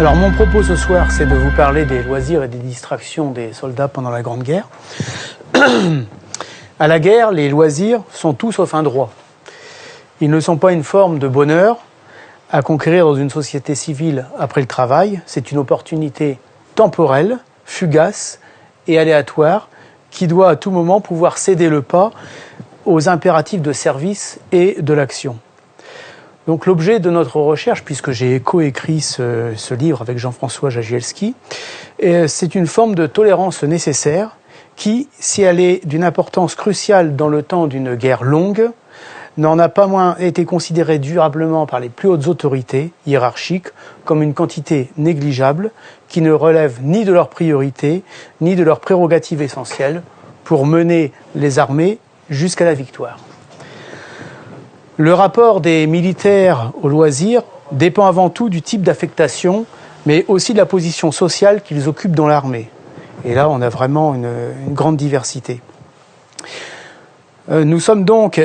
Alors mon propos ce soir, c'est de vous parler des loisirs et des distractions des soldats pendant la Grande Guerre. À la guerre, les loisirs sont tout sauf un droit. Ils ne sont pas une forme de bonheur à conquérir dans une société civile après le travail. C'est une opportunité temporelle, fugace et aléatoire qui doit à tout moment pouvoir céder le pas aux impératifs de service et de l'action. Donc l'objet de notre recherche, puisque j'ai coécrit ce livre avec Jean-François Jagielski, c'est une forme de tolérance nécessaire qui, si elle est d'une importance cruciale dans le temps d'une guerre longue, n'en a pas moins été considérée durablement par les plus hautes autorités hiérarchiques comme une quantité négligeable qui ne relève ni de leurs priorités, ni de leurs prérogatives essentielles pour mener les armées jusqu'à la victoire. Le rapport des militaires aux loisirs dépend avant tout du type d'affectation, mais aussi de la position sociale qu'ils occupent dans l'armée. Et là, on a vraiment une grande diversité. Nous sommes donc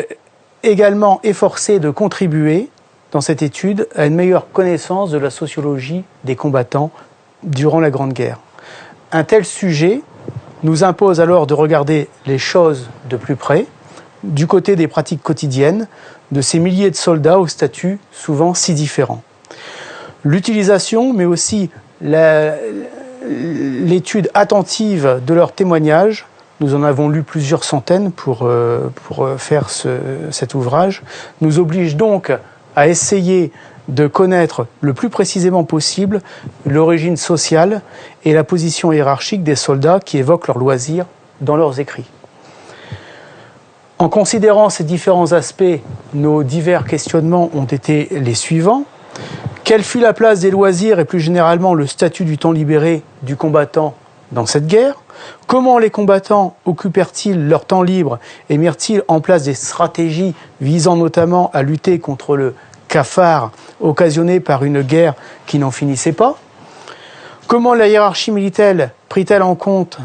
également efforcés de contribuer, dans cette étude, à une meilleure connaissance de la sociologie des combattants durant la Grande Guerre. Un tel sujet nous impose alors de regarder les choses de plus près, du côté des pratiques quotidiennes, de ces milliers de soldats au statut souvent si différent. L'utilisation, mais aussi l'étude attentive de leurs témoignages, nous en avons lu plusieurs centaines pour faire cet ouvrage, nous oblige donc à essayer de connaître le plus précisément possible l'origine sociale et la position hiérarchique des soldats qui évoquent leurs loisirs dans leurs écrits. En considérant ces différents aspects, nos divers questionnements ont été les suivants. Quelle fut la place des loisirs et plus généralement le statut du temps libéré du combattant dans cette guerre? Comment les combattants occupèrent-ils leur temps libre et mirent-ils en place des stratégies visant notamment à lutter contre le cafard occasionné par une guerre qui n'en finissait pas? Comment la hiérarchie militaire prit-elle en compte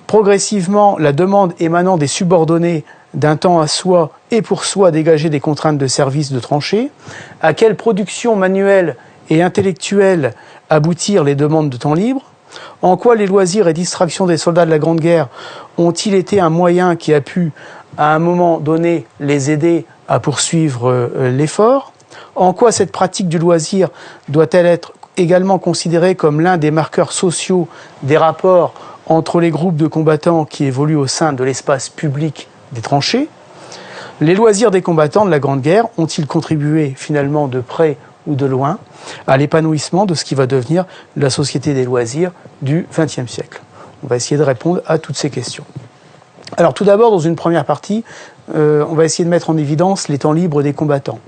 progressivement la demande émanant des subordonnés d'un temps à soi et pour soi dégager des contraintes de service de tranchée? À quelle production manuelle et intellectuelle aboutirent les demandes de temps libre? En quoi les loisirs et distractions des soldats de la Grande Guerre ont-ils été un moyen qui a pu, à un moment donné, les aider à poursuivre l'effort? En quoi cette pratique du loisir doit-elle être également considérée comme l'un des marqueurs sociaux des rapports entre les groupes de combattants qui évoluent au sein de l'espace public des tranchées? Les loisirs des combattants de la Grande Guerre ont-ils contribué finalement de près ou de loin à l'épanouissement de ce qui va devenir la société des loisirs du XXe siècle? On va essayer de répondre à toutes ces questions. Alors tout d'abord, dans une première partie, on va essayer de mettre en évidence les temps libres des combattants.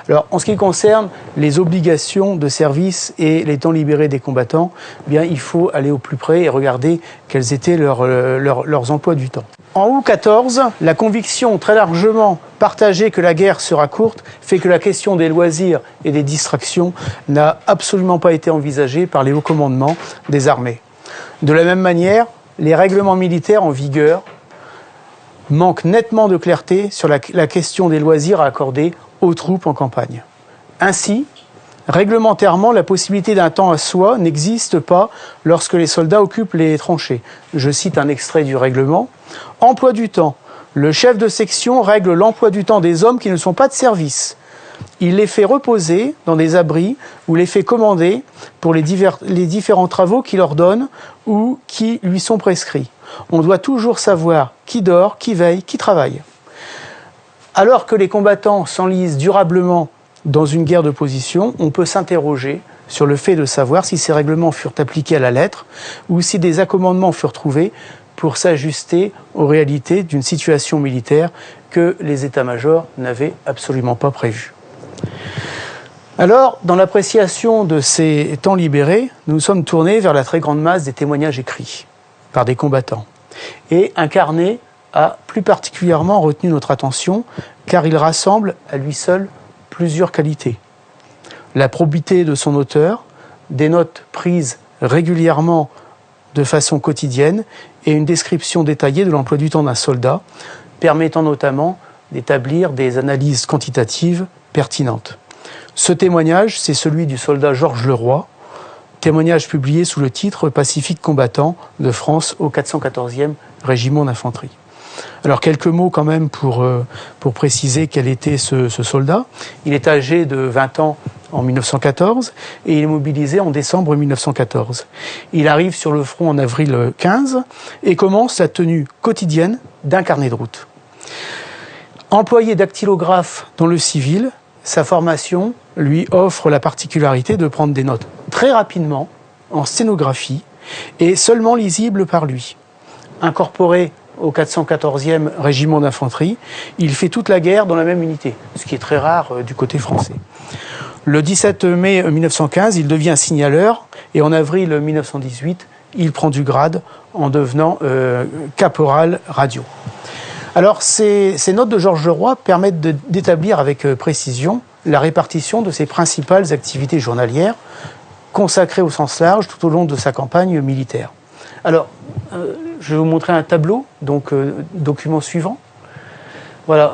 Alors, en ce qui concerne les obligations de service et les temps libérés des combattants, eh bien, il faut aller au plus près et regarder quels étaient leurs emplois du temps. En août 14, la conviction très largement partagée que la guerre sera courte fait que la question des loisirs et des distractions n'a absolument pas été envisagée par les hauts commandements des armées. De la même manière, les règlements militaires en vigueur manquent nettement de clarté sur la question des loisirs à accorder aux troupes en campagne. Ainsi, réglementairement, la possibilité d'un temps à soi n'existe pas lorsque les soldats occupent les tranchées. Je cite un extrait du règlement. Emploi du temps. Le chef de section règle l'emploi du temps des hommes qui ne sont pas de service. Il les fait reposer dans des abris ou les fait commander pour les différents travaux qu'il ordonne ou qui lui sont prescrits. On doit toujours savoir qui dort, qui veille, qui travaille. Alors que les combattants s'enlisent durablement dans une guerre de position, on peut s'interroger sur le fait de savoir si ces règlements furent appliqués à la lettre ou si des accommodements furent trouvés pour s'ajuster aux réalités d'une situation militaire que les états-majors n'avaient absolument pas prévue. Alors, dans l'appréciation de ces temps libérés, nous sommes tournés vers la très grande masse des témoignages écrits par des combattants. Et un carnet a plus particulièrement retenu notre attention car il rassemble à lui seul plusieurs qualités. La probité de son auteur, des notes prises régulièrement de façon quotidienne et une description détaillée de l'emploi du temps d'un soldat, permettant notamment d'établir des analyses quantitatives pertinentes. Ce témoignage, c'est celui du soldat Georges Leroy, témoignage publié sous le titre « Pacifique combattant de France au 414e régiment d'infanterie ». Alors quelques mots quand même pour préciser quel était ce soldat. Il est âgé de 20 ans en 1914 et il est mobilisé en décembre 1914. Il arrive sur le front en avril 15 et commence la tenue quotidienne d'un carnet de route. Employé dactylographe dans le civil, sa formation lui offre la particularité de prendre des notes très rapidement, en sténographie, et seulement lisibles par lui. Incorporé au 414e régiment d'infanterie, il fait toute la guerre dans la même unité, ce qui est très rare du côté français. Le 17 mai 1915, il devient signaleur, et en avril 1918, il prend du grade en devenant caporal radio. Alors, ces notes de Georges Leroy permettent d'établir avec précision la répartition de ses principales activités journalières, consacrées au sens large tout au long de sa campagne militaire. Alors, je vais vous montrer un tableau, donc document suivant. Voilà.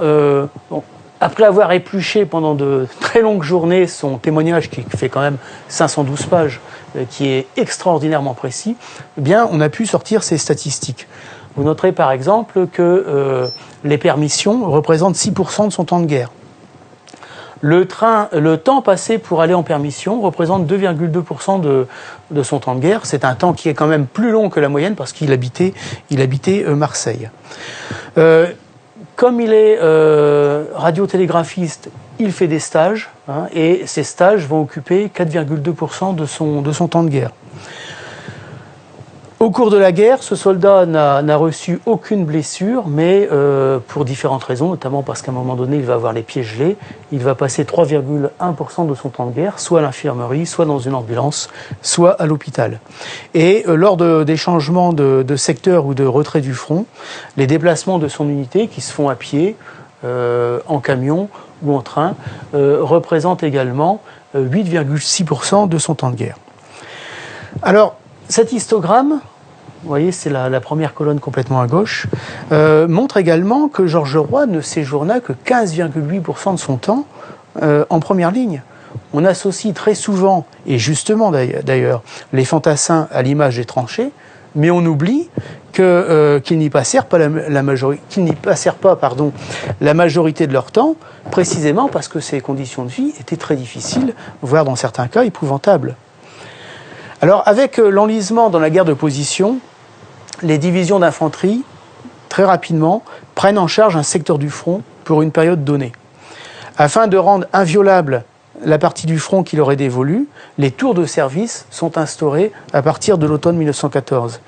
Bon, après avoir épluché pendant de très longues journées son témoignage, qui fait quand même 512 pages, qui est extraordinairement précis, eh bien, on a pu sortir ces statistiques. Vous noterez par exemple que les permissions représentent 6% de son temps de guerre. Le temps passé pour aller en permission représente 2,2% de son temps de guerre. C'est un temps qui est quand même plus long que la moyenne parce qu'il habitait Marseille. Comme il est radiotélégraphiste, il fait des stages, et ces stages vont occuper 4,2% de son temps de guerre. Au cours de la guerre, ce soldat n'a reçu aucune blessure, mais pour différentes raisons, notamment parce qu'à un moment donné, il va avoir les pieds gelés. Il va passer 3,1% de son temps de guerre, soit à l'infirmerie, soit dans une ambulance, soit à l'hôpital. Et lors des changements de secteur ou de retrait du front, les déplacements de son unité, qui se font à pied, en camion ou en train, représentent également 8,6% de son temps de guerre. Alors, cet histogramme, vous voyez, c'est la première colonne complètement à gauche, montre également que Georges Leroy ne séjourna que 15,8% de son temps en première ligne. On associe très souvent, et justement d'ailleurs, les fantassins à l'image des tranchées, mais on oublie qu'ils n'y passèrent pas la majorité de leur temps, précisément parce que ces conditions de vie étaient très difficiles, voire dans certains cas épouvantables. Alors, avec l'enlisement dans la guerre de position, les divisions d'infanterie, très rapidement, prennent en charge un secteur du front pour une période donnée. Afin de rendre inviolable la partie du front qui leur est dévolue, les tours de service sont instaurés à partir de l'automne 1914.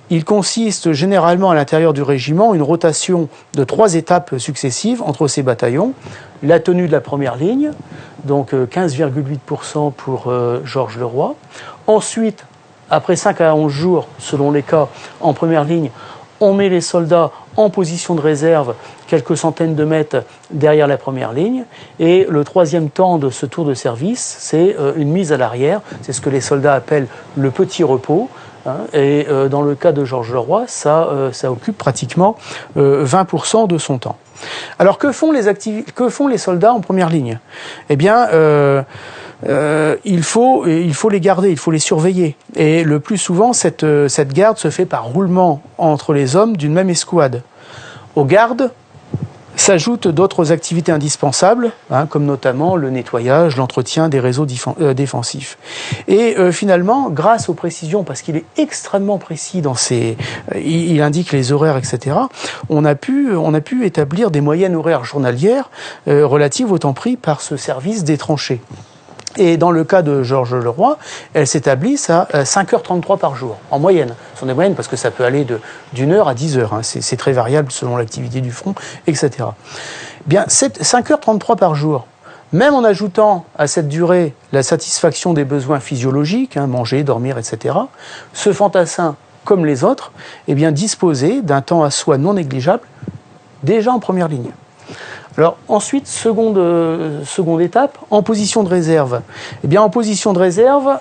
Il consiste généralement à l'intérieur du régiment une rotation de 3 étapes successives entre ces bataillons. La tenue de la première ligne, donc 15,8% pour Georges Leroy. Ensuite, après 5 à 11 jours, selon les cas, en première ligne, on met les soldats en position de réserve quelques centaines de mètres derrière la première ligne. Et le troisième temps de ce tour de service, c'est une mise à l'arrière. C'est ce que les soldats appellent le petit repos. Et dans le cas de Georges Leroy, ça occupe pratiquement 20% de son temps. Alors que font les soldats en première ligne ? Eh bien, il faut les garder, il faut les surveiller. Et le plus souvent, cette garde se fait par roulement entre les hommes d'une même escouade. Aux gardes s'ajoutent d'autres activités indispensables, comme notamment le nettoyage, l'entretien des réseaux défensifs. Et finalement, grâce aux précisions, parce qu'il est extrêmement précis il indique les horaires, etc., on a pu établir des moyennes horaires journalières relatives au temps pris par ce service des tranchées. Et dans le cas de Georges Leroy, elles s'établissent à 5h33 par jour, en moyenne. Ce sont des moyennes parce que ça peut aller d'1 heure à 10 heures. C'est très variable selon l'activité du front, etc. Bien, 5h33 par jour, même en ajoutant à cette durée la satisfaction des besoins physiologiques, manger, dormir, etc., ce fantassin, comme les autres, disposait d'un temps à soi non négligeable, déjà en première ligne. Alors ensuite, seconde étape, en position de réserve. Eh bien, en position de réserve,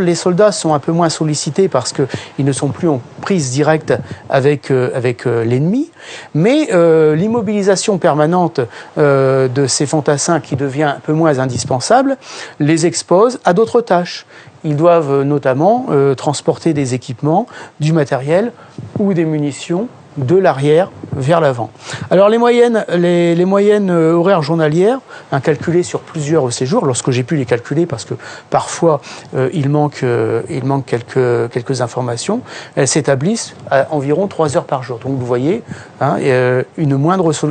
les soldats sont un peu moins sollicités parce qu'ils ne sont plus en prise directe avec l'ennemi. Mais l'immobilisation permanente de ces fantassins, qui devient un peu moins indispensable, les expose à d'autres tâches. Ils doivent notamment transporter des équipements, du matériel ou des munitions de l'arrière vers l'avant. Alors les moyennes horaires journalières, calculées sur plusieurs séjours, lorsque j'ai pu les calculer, parce que parfois il manque quelques informations, elles s'établissent à environ 3 heures par jour. Donc vous voyez,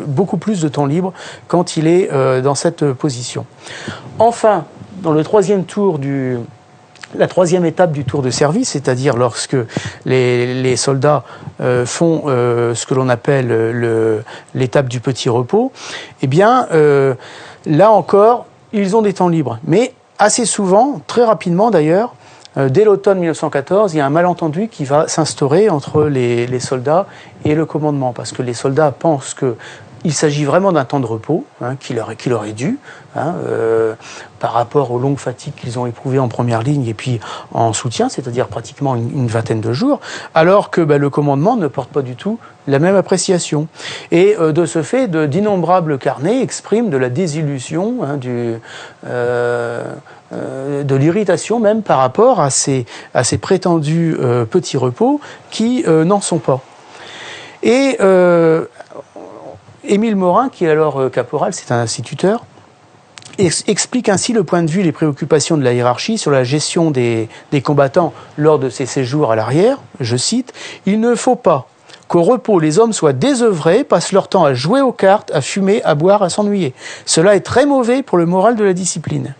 beaucoup plus de temps libre quand il est dans cette position. Enfin, dans le la troisième étape du tour de service, c'est-à-dire lorsque les soldats font ce que l'on appelle l'étape du petit repos, eh bien, là encore, ils ont des temps libres. Mais assez souvent, très rapidement d'ailleurs, dès l'automne 1914, il y a un malentendu qui va s'instaurer entre les soldats et le commandement, parce que les soldats pensent qu'il s'agit vraiment d'un temps de repos qui leur est dû, par rapport aux longues fatigues qu'ils ont éprouvées en première ligne et puis en soutien, c'est-à-dire pratiquement une vingtaine de jours, alors que le commandement ne porte pas du tout la même appréciation. Et de ce fait, d'innombrables carnets expriment de la désillusion, de l'irritation même par rapport à ces prétendus petits repos qui n'en sont pas. Et Émile Morin, qui est alors caporal, c'est un instituteur, explique ainsi le point de vue et les préoccupations de la hiérarchie sur la gestion des combattants lors de ces séjours à l'arrière. Je cite, « Il ne faut pas qu'au repos les hommes soient désœuvrés, passent leur temps à jouer aux cartes, à fumer, à boire, à s'ennuyer. Cela est très mauvais pour le moral de la discipline. »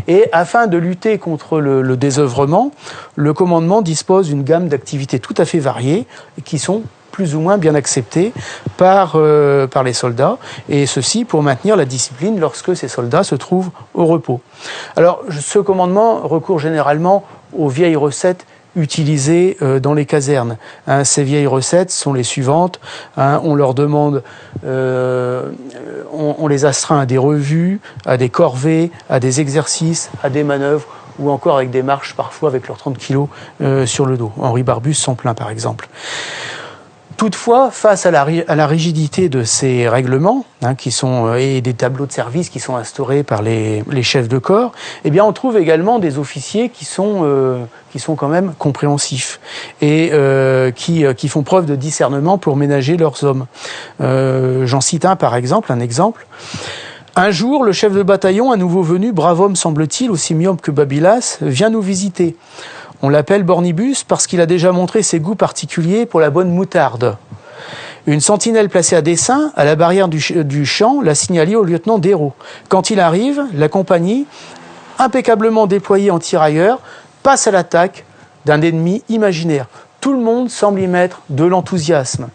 Et afin de lutter contre le désœuvrement, le commandement dispose d'une gamme d'activités tout à fait variées qui sont plus ou moins bien acceptées par les soldats, et ceci pour maintenir la discipline lorsque ces soldats se trouvent au repos. Alors, ce commandement recourt généralement aux vieilles recettes utilisées dans les casernes. Ces vieilles recettes sont les suivantes. On leur demande, on les astreint à des revues, à des corvées, à des exercices, à des manœuvres, ou encore avec des marches, parfois avec leurs 30 kilos sur le dos. Henri Barbus s'en plaint, par exemple. Toutefois, face à la rigidité de ces règlements, et des tableaux de service qui sont instaurés par les chefs de corps, eh bien, on trouve également des officiers qui sont quand même compréhensifs et qui font preuve de discernement pour ménager leurs hommes. J'en cite un exemple. Un jour, le chef de bataillon, un nouveau venu, brave homme semble-t-il, aussi myope que Babylas, vient nous visiter. On l'appelle Bornibus parce qu'il a déjà montré ses goûts particuliers pour la bonne moutarde. Une sentinelle placée à dessein, à la barrière du champ, l'a signalé au lieutenant Dérault. Quand il arrive, la compagnie, impeccablement déployée en tirailleurs, passe à l'attaque d'un ennemi imaginaire. Tout le monde semble y mettre de l'enthousiasme.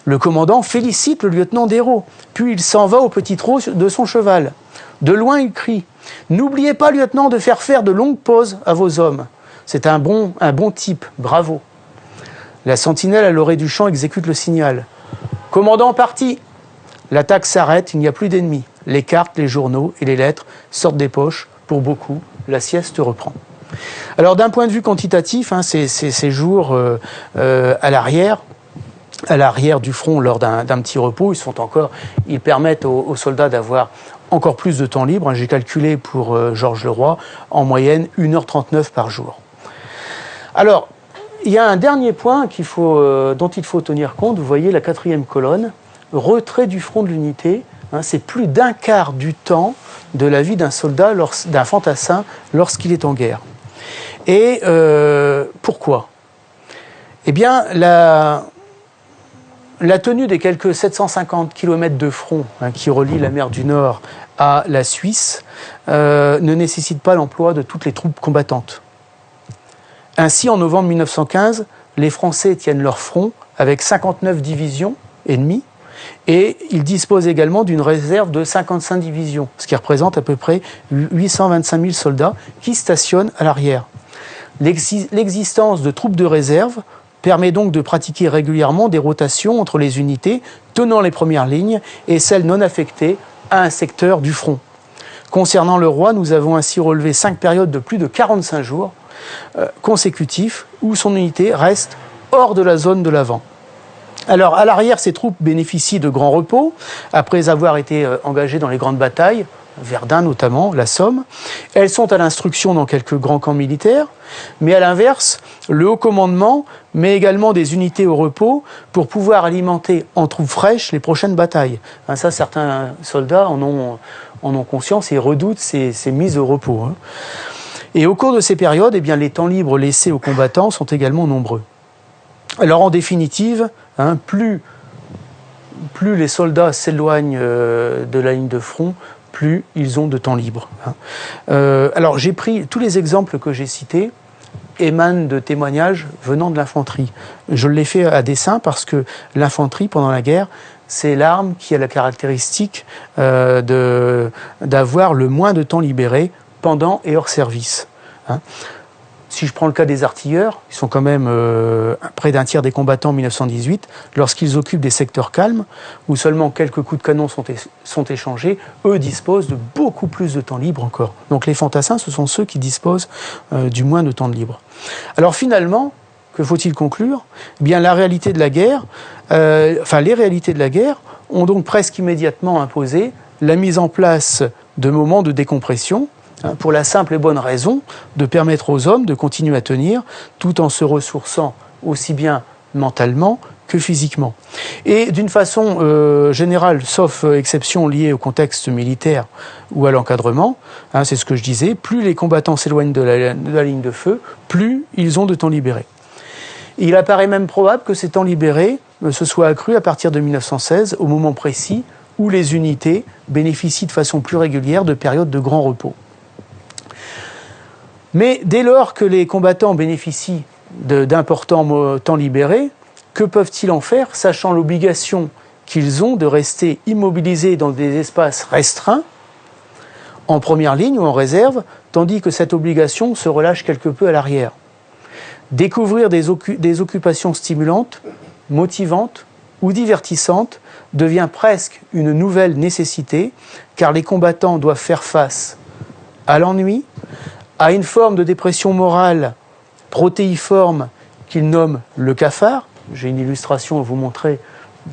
Le commandant félicite le lieutenant Dérault, puis il s'en va au petit trot de son cheval. De loin, il crie « N'oubliez pas, lieutenant, de faire de longues pauses à vos hommes. C'est un bon type, bravo. » La sentinelle à l'orée du champ exécute le signal. « Commandant parti !» L'attaque s'arrête, il n'y a plus d'ennemis. Les cartes, les journaux et les lettres sortent des poches. Pour beaucoup, la sieste reprend. Alors d'un point de vue quantitatif, ces jours à l'arrière du front lors d'un petit repos, ils permettent aux soldats d'avoir encore plus de temps libre. J'ai calculé pour Georges Leroy, en moyenne 1h39 par jour. Alors, il y a un dernier point dont il faut tenir compte. Vous voyez la 4e colonne, retrait du front de l'unité. C'est plus d'un quart du temps de la vie d'un soldat, d'un fantassin, lorsqu'il est en guerre. Et pourquoi ? Eh bien, la tenue des quelques 750 km de front qui relient la mer du Nord à la Suisse ne nécessite pas l'emploi de toutes les troupes combattantes. Ainsi, en novembre 1915, les Français tiennent leur front avec 59 divisions ennemies et ils disposent également d'une réserve de 55 divisions, ce qui représente à peu près 825 000 soldats qui stationnent à l'arrière. L'existence de troupes de réserve permet donc de pratiquer régulièrement des rotations entre les unités tenant les premières lignes et celles non affectées à un secteur du front. Concernant le roi, nous avons ainsi relevé 5 périodes de plus de 45 jours consécutifs où son unité reste hors de la zone de l'avant. Alors, à l'arrière, ces troupes bénéficient de grands repos, après avoir été engagées dans les grandes batailles, Verdun notamment, la Somme. Elles sont à l'instruction dans quelques grands camps militaires, mais à l'inverse, le haut commandement met également des unités au repos pour pouvoir alimenter en troupes fraîches les prochaines batailles. Ça, certains soldats en ont conscience et redoutent ces mises au repos. Et au cours de ces périodes, eh bien, les temps libres laissés aux combattants sont également nombreux. Alors en définitive, plus les soldats s'éloignent de la ligne de front, plus ils ont de temps libre. Alors j'ai pris tous les exemples que j'ai cités émanent de témoignages venant de l'infanterie. Je l'ai fait à dessein parce que l'infanterie, pendant la guerre, c'est l'arme qui a la caractéristique d'avoir le moins de temps libéré pendant et hors service. Si je prends le cas des artilleurs, ils sont quand même près d'un tiers des combattants en 1918, lorsqu'ils occupent des secteurs calmes, où seulement quelques coups de canon sont échangés, eux disposent de beaucoup plus de temps libre encore. Donc les fantassins, ce sont ceux qui disposent du moins de temps de libre. Alors finalement, que faut-il conclure ? Eh bien, la réalité de la guerre, les réalités de la guerre ont donc presque immédiatement imposé la mise en place de moments de décompression, pour la simple et bonne raison de permettre aux hommes de continuer à tenir tout en se ressourçant aussi bien mentalement que physiquement. Et d'une façon générale, sauf exception liée au contexte militaire ou à l'encadrement, c'est ce que je disais, plus les combattants s'éloignent de la ligne de feu, plus ils ont de temps libéré. Il apparaît même probable que ces temps libérés se soient accrus à partir de 1916, au moment précis où les unités bénéficient de façon plus régulière de périodes de grand repos. Mais dès lors que les combattants bénéficient d'importants temps libérés, que peuvent-ils en faire, sachant l'obligation qu'ils ont de rester immobilisés dans des espaces restreints, en première ligne ou en réserve, tandis que cette obligation se relâche quelque peu à l'arrière. Découvrir des occupations stimulantes, motivantes ou divertissantes devient presque une nouvelle nécessité, car les combattants doivent faire face à l'ennui, à une forme de dépression morale protéiforme qu'ils nomment le cafard. J'ai une illustration à vous montrer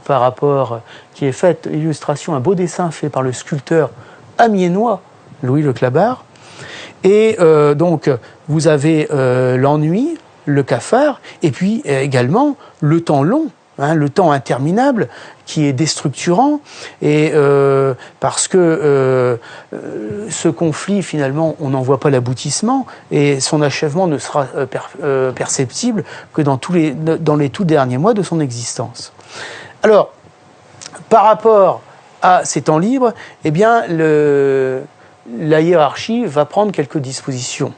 par rapport, qui est faite, illustration, un beau dessin fait par le sculpteur amiénois Louis Le Clabard. Et donc, vous avez l'ennui, le cafard, et puis également le temps long, le temps interminable qui est déstructurant, et parce que ce conflit, finalement, on n'en voit pas l'aboutissement, et son achèvement ne sera perceptible que dans les tout derniers mois de son existence. Alors, par rapport à ces temps libres, eh bien, la hiérarchie va prendre quelques dispositions.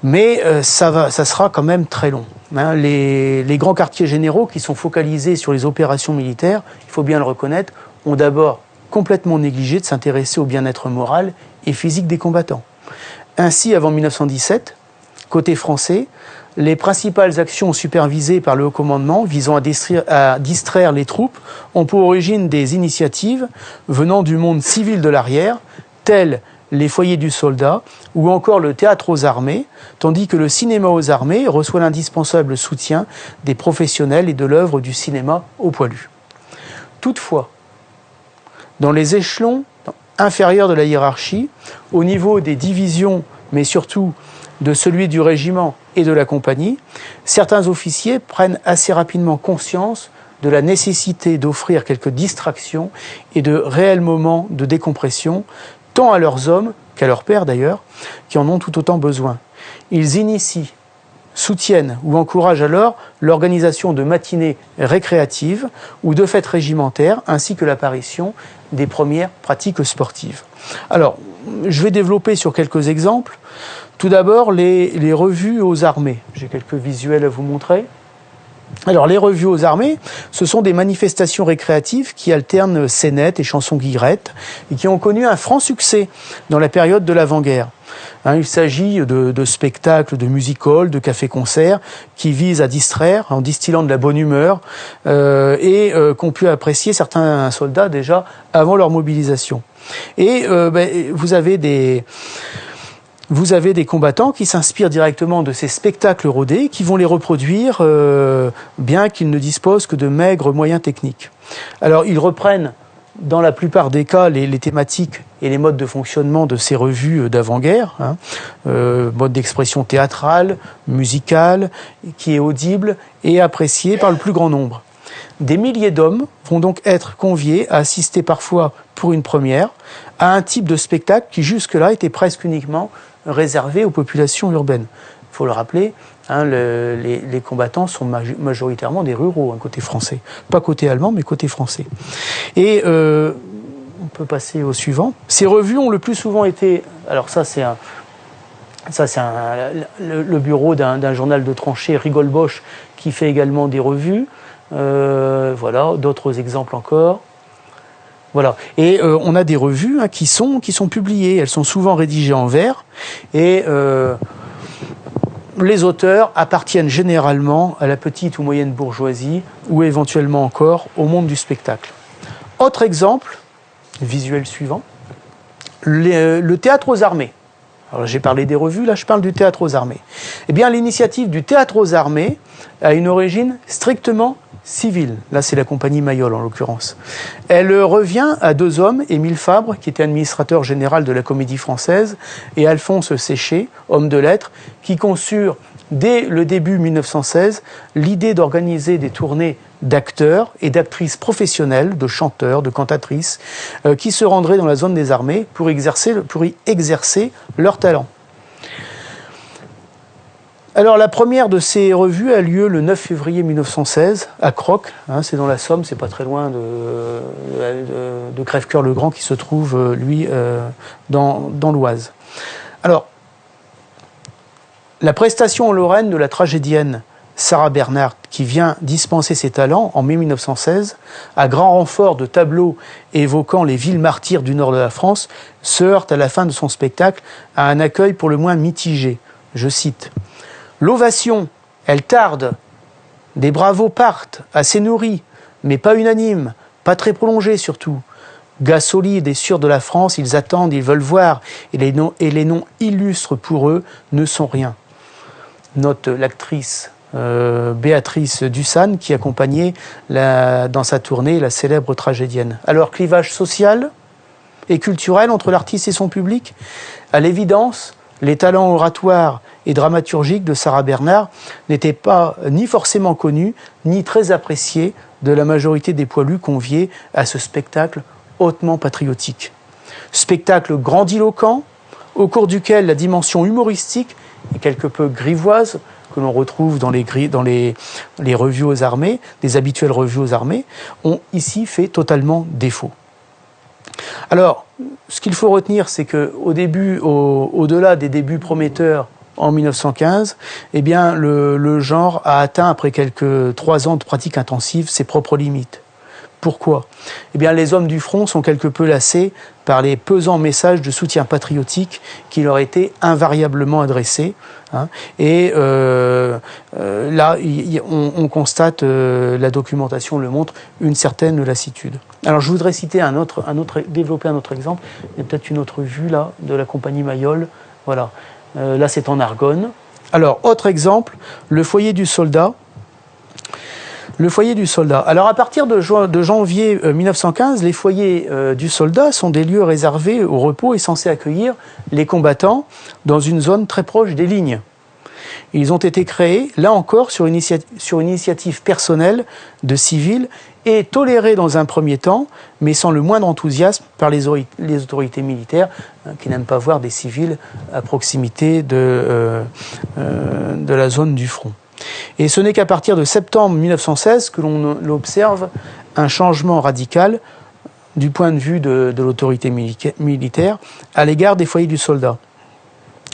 Mais ça sera quand même très long. Les grands quartiers généraux qui sont focalisés sur les opérations militaires, il faut bien le reconnaître, ont d'abord complètement négligé de s'intéresser au bien-être moral et physique des combattants. Ainsi, avant 1917, côté français, les principales actions supervisées par le haut commandement visant à distraire les troupes ont pour origine des initiatives venant du monde civil de l'arrière, telles les foyers du soldat, ou encore le théâtre aux armées, tandis que le cinéma aux armées reçoit l'indispensable soutien des professionnels et de l'œuvre du cinéma au poilu. Toutefois, dans les échelons inférieurs de la hiérarchie, au niveau des divisions, mais surtout de celui du régiment et de la compagnie, certains officiers prennent assez rapidement conscience de la nécessité d'offrir quelques distractions et de réels moments de décompression, tant à leurs hommes qu'à leurs pairs d'ailleurs, qui en ont tout autant besoin. Ils initient, soutiennent ou encouragent alors l'organisation de matinées récréatives ou de fêtes régimentaires, ainsi que l'apparition des premières pratiques sportives. Alors, je vais développer sur quelques exemples. Tout d'abord, les revues aux armées. J'ai quelques visuels à vous montrer. Alors, les revues aux armées, ce sont des manifestations récréatives qui alternent scénettes et chansons guillerettes et qui ont connu un franc succès dans la période de l'avant-guerre. Il s'agit de spectacles, de music-halls, de cafés-concerts qui visent à distraire en distillant de la bonne humeur et qu'ont pu apprécier certains soldats déjà avant leur mobilisation. Et vous avez des combattants qui s'inspirent directement de ces spectacles rodés, qui vont les reproduire, bien qu'ils ne disposent que de maigres moyens techniques. Alors, ils reprennent, dans la plupart des cas, les thématiques et les modes de fonctionnement de ces revues d'avant-guerre, mode d'expression théâtrale, musicale, qui est audible et apprécié par le plus grand nombre. Des milliers d'hommes vont donc être conviés à assister parfois pour une première à un type de spectacle qui jusque-là était presque uniquement réservé aux populations urbaines. Il faut le rappeler, les combattants sont majoritairement des ruraux, côté français. Pas côté allemand, mais côté français. Et on peut passer au suivant. Ces revues ont le plus souvent été... Alors ça, c'est le bureau d'un journal de tranchée, Rigolbosch, qui fait également des revues. Voilà, d'autres exemples encore. Voilà. Et on a des revues qui sont publiées. Elles sont souvent rédigées en vers. Et les auteurs appartiennent généralement à la petite ou moyenne bourgeoisie ou éventuellement encore au monde du spectacle. Autre exemple, visuel suivant, le théâtre aux armées. Alors j'ai parlé des revues, là je parle du théâtre aux armées. Eh bien l'initiative du théâtre aux armées a une origine strictement civile. Là c'est la compagnie Mayol en l'occurrence. Elle revient à deux hommes, Émile Fabre, qui était administrateur général de la Comédie Française, et Alphonse Séché, homme de lettres, qui conçurent dès le début 1916 l'idée d'organiser des tournées d'acteurs et d'actrices professionnelles, de chanteurs, de cantatrices, qui se rendraient dans la zone des armées pour y exercer leur talent. Alors la première de ces revues a lieu le 9 février 1916 à Crocq, c'est dans la Somme, c'est pas très loin de Crèvecoeur-le-Grand qui se trouve lui dans l'Oise. Alors la prestation en Lorraine de la tragédienne Sarah Bernhardt, qui vient dispenser ses talents en mai 1916, à grand renfort de tableaux évoquant les villes martyrs du nord de la France, se heurte à la fin de son spectacle à un accueil pour le moins mitigé. Je cite : « L'ovation, elle tarde, des bravos partent, assez nourris, mais pas unanimes, pas très prolongés surtout. Gars solides et sûrs de la France, ils attendent, ils veulent voir, et les noms illustres pour eux ne sont rien. » Note l'actrice Béatrice Dussan qui accompagnait dans sa tournée la célèbre tragédienne. Alors, clivage social et culturel entre l'artiste et son public ? À l'évidence, les talents oratoires et dramaturgiques de Sarah Bernhardt n'étaient pas ni forcément connus, ni très appréciés de la majorité des poilus conviés à ce spectacle hautement patriotique. Spectacle grandiloquent, au cours duquel la dimension humoristique et quelque peu grivoise que l'on retrouve dans les revues aux armées, des habituelles revues aux armées, ont ici fait totalement défaut. Alors, ce qu'il faut retenir, c'est qu'au début, au-delà des débuts prometteurs en 1915, eh bien, le genre a atteint, après quelques 3 ans de pratique intensive, ses propres limites. Pourquoi ? Eh bien, les hommes du front sont quelque peu lassés par les pesants messages de soutien patriotique qui leur étaient invariablement adressés. Et là, on constate, la documentation le montre, une certaine lassitude. Alors, je voudrais citer développer un autre exemple. Il y a peut-être une autre vue là de la compagnie Mayol. Voilà. Là, c'est en Argonne. Alors, autre exemple, le foyer du soldat. Le foyer du soldat. Alors à partir de janvier 1915, les foyers du soldat sont des lieux réservés au repos et censés accueillir les combattants dans une zone très proche des lignes. Ils ont été créés, là encore, sur initiative personnelle de civils et tolérés dans un premier temps, mais sans le moindre enthousiasme par les autorités militaires qui n'aiment pas voir des civils à proximité de la zone du front. Et ce n'est qu'à partir de septembre 1916 que l'on observe un changement radical du point de vue de l'autorité militaire à l'égard des foyers du soldat.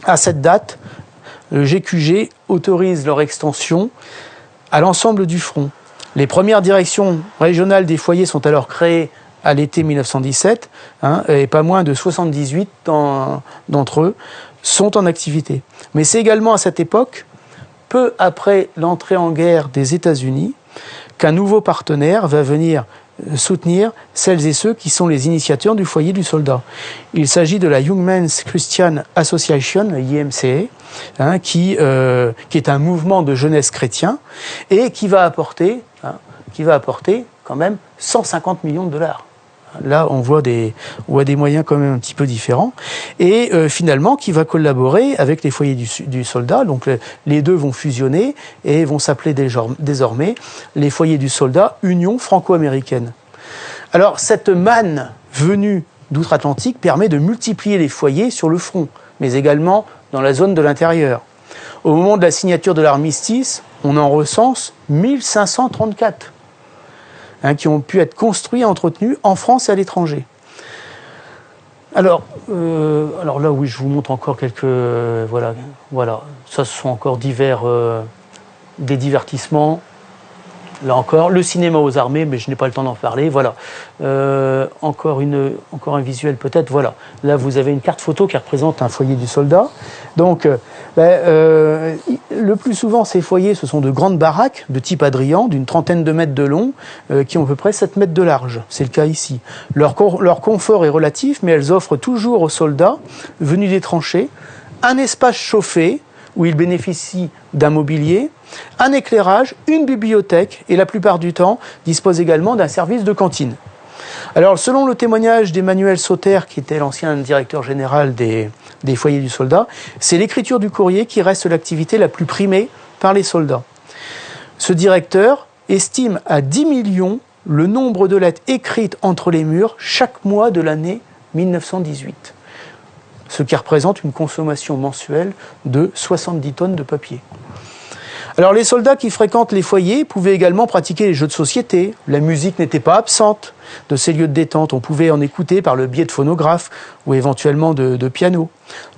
À cette date, le GQG autorise leur extension à l'ensemble du front. Les premières directions régionales des foyers sont alors créées à l'été 1917, et pas moins de 78 d'entre eux sont en activité. Mais c'est également à cette époque, peu après l'entrée en guerre des États-Unis, qu'un nouveau partenaire va venir soutenir celles et ceux qui sont les initiateurs du foyer du soldat. Il s'agit de la Young Men's Christian Association, la YMCA, qui est un mouvement de jeunesse chrétien et qui va apporter quand même 150 millions de dollars. Là, on voit des moyens quand même un petit peu différents. Et finalement, qui va collaborer avec les foyers du soldat. Donc les deux vont fusionner et vont s'appeler désormais les foyers du soldat Union franco-américaine. Alors, cette manne venue d'outre-Atlantique permet de multiplier les foyers sur le front, mais également dans la zone de l'intérieur. Au moment de la signature de l'armistice, on en recense 1534. Qui ont pu être construits et entretenus en France et à l'étranger. Alors là, oui, je vous montre encore quelques... voilà, ça, ce sont encore des divertissements. Là encore, le cinéma aux armées, mais je n'ai pas le temps d'en parler. Voilà. Encore un visuel peut-être. Voilà. Là, vous avez une carte photo qui représente un foyer du soldat. Donc, le plus souvent, ces foyers, ce sont de grandes baraques de type Adrian, d'une trentaine de mètres de long, qui ont à peu près 7 mètres de large. C'est le cas ici. Leur confort est relatif, mais elles offrent toujours aux soldats venus des tranchées un espace chauffé, où ils bénéficient d'un mobilier, un éclairage, une bibliothèque et la plupart du temps disposent également d'un service de cantine. Alors selon le témoignage d'Emmanuel Sauter, qui était l'ancien directeur général des foyers du soldat, c'est l'écriture du courrier qui reste l'activité la plus primée par les soldats. Ce directeur estime à 10 millions le nombre de lettres écrites entre les murs chaque mois de l'année 1918. Ce qui représente une consommation mensuelle de 70 tonnes de papier. Alors les soldats qui fréquentent les foyers pouvaient également pratiquer les jeux de société. La musique n'était pas absente de ces lieux de détente. On pouvait en écouter par le biais de phonographes ou éventuellement de pianos.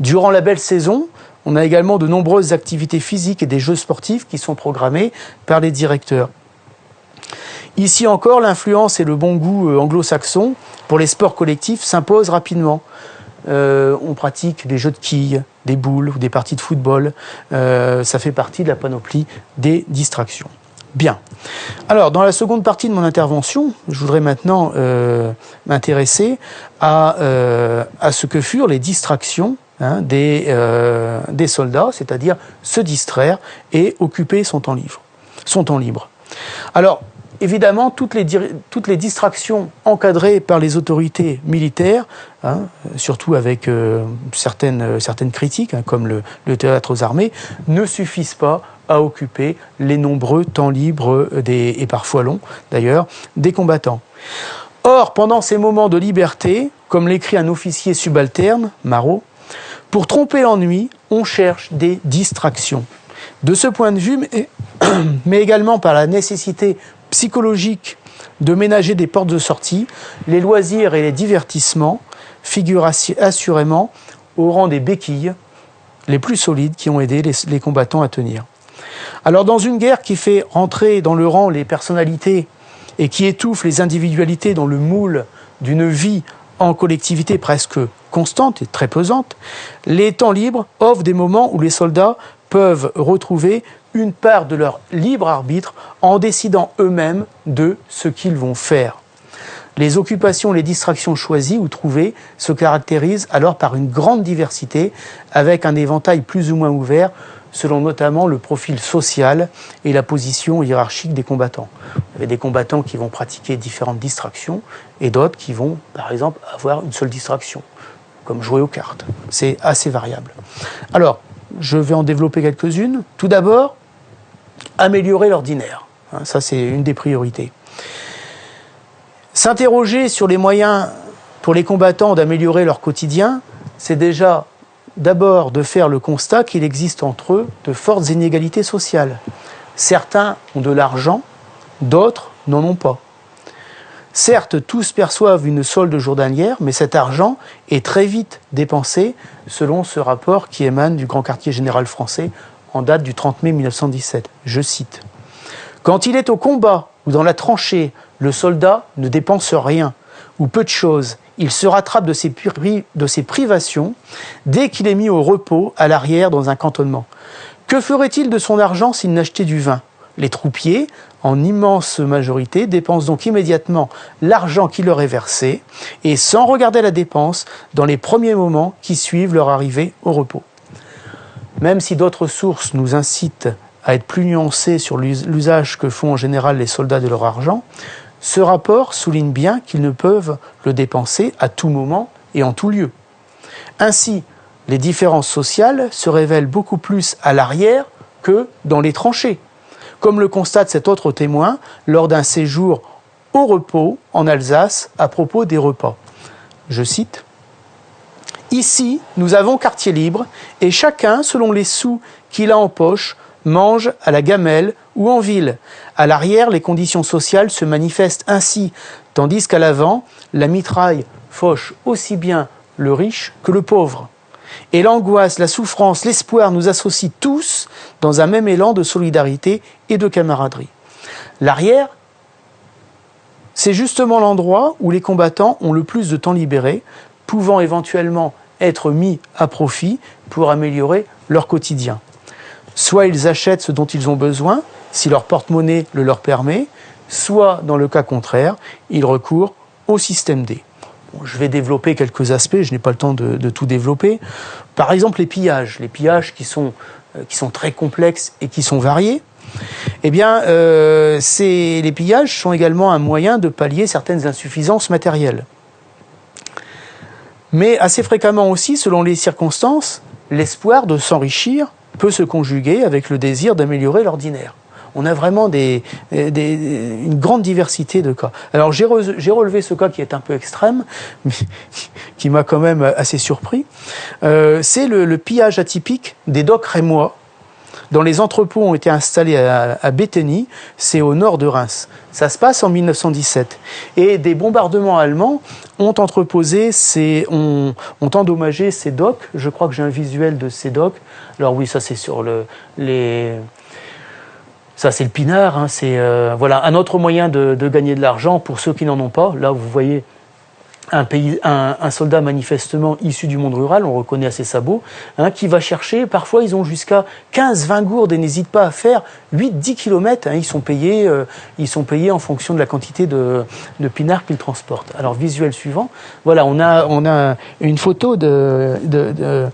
Durant la belle saison, on a également de nombreuses activités physiques et des jeux sportifs qui sont programmés par les directeurs. Ici encore, l'influence et le bon goût anglo-saxon pour les sports collectifs s'imposent rapidement. On pratique des jeux de quilles, des boules ou des parties de football. Ça fait partie de la panoplie des distractions. Bien. Alors, dans la seconde partie de mon intervention, je voudrais maintenant m'intéresser à ce que furent les distractions des soldats, c'est-à-dire se distraire et occuper son temps libre. Alors, évidemment, toutes les distractions encadrées par les autorités militaires, surtout avec certaines critiques, comme le théâtre aux armées, ne suffisent pas à occuper les nombreux temps libres, et parfois longs d'ailleurs, des combattants. Or, pendant ces moments de liberté, comme l'écrit un officier subalterne, Marot, pour tromper l'ennui, on cherche des distractions. De ce point de vue, mais également par la nécessité psychologique de ménager des portes de sortie, les loisirs et les divertissements figurent assurément au rang des béquilles les plus solides qui ont aidé les combattants à tenir. Alors dans une guerre qui fait rentrer dans le rang les personnalités et qui étouffe les individualités dans le moule d'une vie en collectivité presque constante et très pesante, les temps libres offrent des moments où les soldats peuvent retrouver une part de leur libre arbitre en décidant eux-mêmes de ce qu'ils vont faire. Les occupations, les distractions choisies ou trouvées se caractérisent alors par une grande diversité avec un éventail plus ou moins ouvert selon notamment le profil social et la position hiérarchique des combattants. Il y a des combattants qui vont pratiquer différentes distractions et d'autres qui vont, par exemple, avoir une seule distraction, comme jouer aux cartes. C'est assez variable. Alors, je vais en développer quelques-unes. Tout d'abord, améliorer l'ordinaire. Ça, c'est une des priorités. S'interroger sur les moyens pour les combattants d'améliorer leur quotidien, c'est déjà d'abord de faire le constat qu'il existe entre eux de fortes inégalités sociales. Certains ont de l'argent, d'autres n'en ont pas. Certes, tous perçoivent une solde journalière, mais cet argent est très vite dépensé selon ce rapport qui émane du Grand Quartier Général français en date du 30 mai 1917. Je cite. Quand il est au combat ou dans la tranchée, le soldat ne dépense rien, ou peu de choses. Il se rattrape de ses privations dès qu'il est mis au repos à l'arrière dans un cantonnement. Que ferait-il de son argent s'il n'achetait du vin ? Les troupiers, en immense majorité, dépensent donc immédiatement l'argent qui leur est versé et sans regarder la dépense dans les premiers moments qui suivent leur arrivée au repos. Même si d'autres sources nous incitent à être plus nuancés sur l'usage que font en général les soldats de leur argent, ce rapport souligne bien qu'ils ne peuvent le dépenser à tout moment et en tout lieu. Ainsi, les différences sociales se révèlent beaucoup plus à l'arrière que dans les tranchées, comme le constate cet autre témoin lors d'un séjour au repos en Alsace à propos des repas. Je cite : « Ici, nous avons quartier libre et chacun, selon les sous qu'il a en poche, mange à la gamelle ou en ville. À l'arrière, les conditions sociales se manifestent ainsi, tandis qu'à l'avant, la mitraille fauche aussi bien le riche que le pauvre. Et l'angoisse, la souffrance, l'espoir nous associent tous dans un même élan de solidarité et de camaraderie. L'arrière, c'est justement l'endroit où les combattants ont le plus de temps libéré, pouvant éventuellement être mis à profit pour améliorer leur quotidien. Soit ils achètent ce dont ils ont besoin, si leur porte-monnaie le leur permet, soit, dans le cas contraire, ils recourent au système D. Bon, je vais développer quelques aspects, je n'ai pas le temps de tout développer. Par exemple, les pillages qui sont très complexes et qui sont variés. Eh bien, les pillages sont également un moyen de pallier certaines insuffisances matérielles. Mais assez fréquemment aussi, selon les circonstances, l'espoir de s'enrichir peut se conjuguer avec le désir d'améliorer l'ordinaire. On a vraiment une grande diversité de cas. Alors j'ai relevé ce cas qui est un peu extrême, mais qui m'a quand même assez surpris. C'est le pillage atypique des docks rémois, dont les entrepôts ont été installés à Bétheny, c'est au nord de Reims. Ça se passe en 1917. Et des bombardements allemands ont endommagé ces docks. Je crois que j'ai un visuel de ces docks. Alors oui, ça c'est sur ça c'est le pinard. Hein. C'est voilà un autre moyen de gagner de l'argent pour ceux qui n'en ont pas. Là, vous voyez un soldat manifestement issu du monde rural, on reconnaît à ses sabots, qui va chercher, parfois ils ont jusqu'à 15-20 gourdes et n'hésitent pas à faire 8-10 km, ils sont payés en fonction de la quantité de pinards qu'ils transportent. Alors visuel suivant, voilà, on a une photo de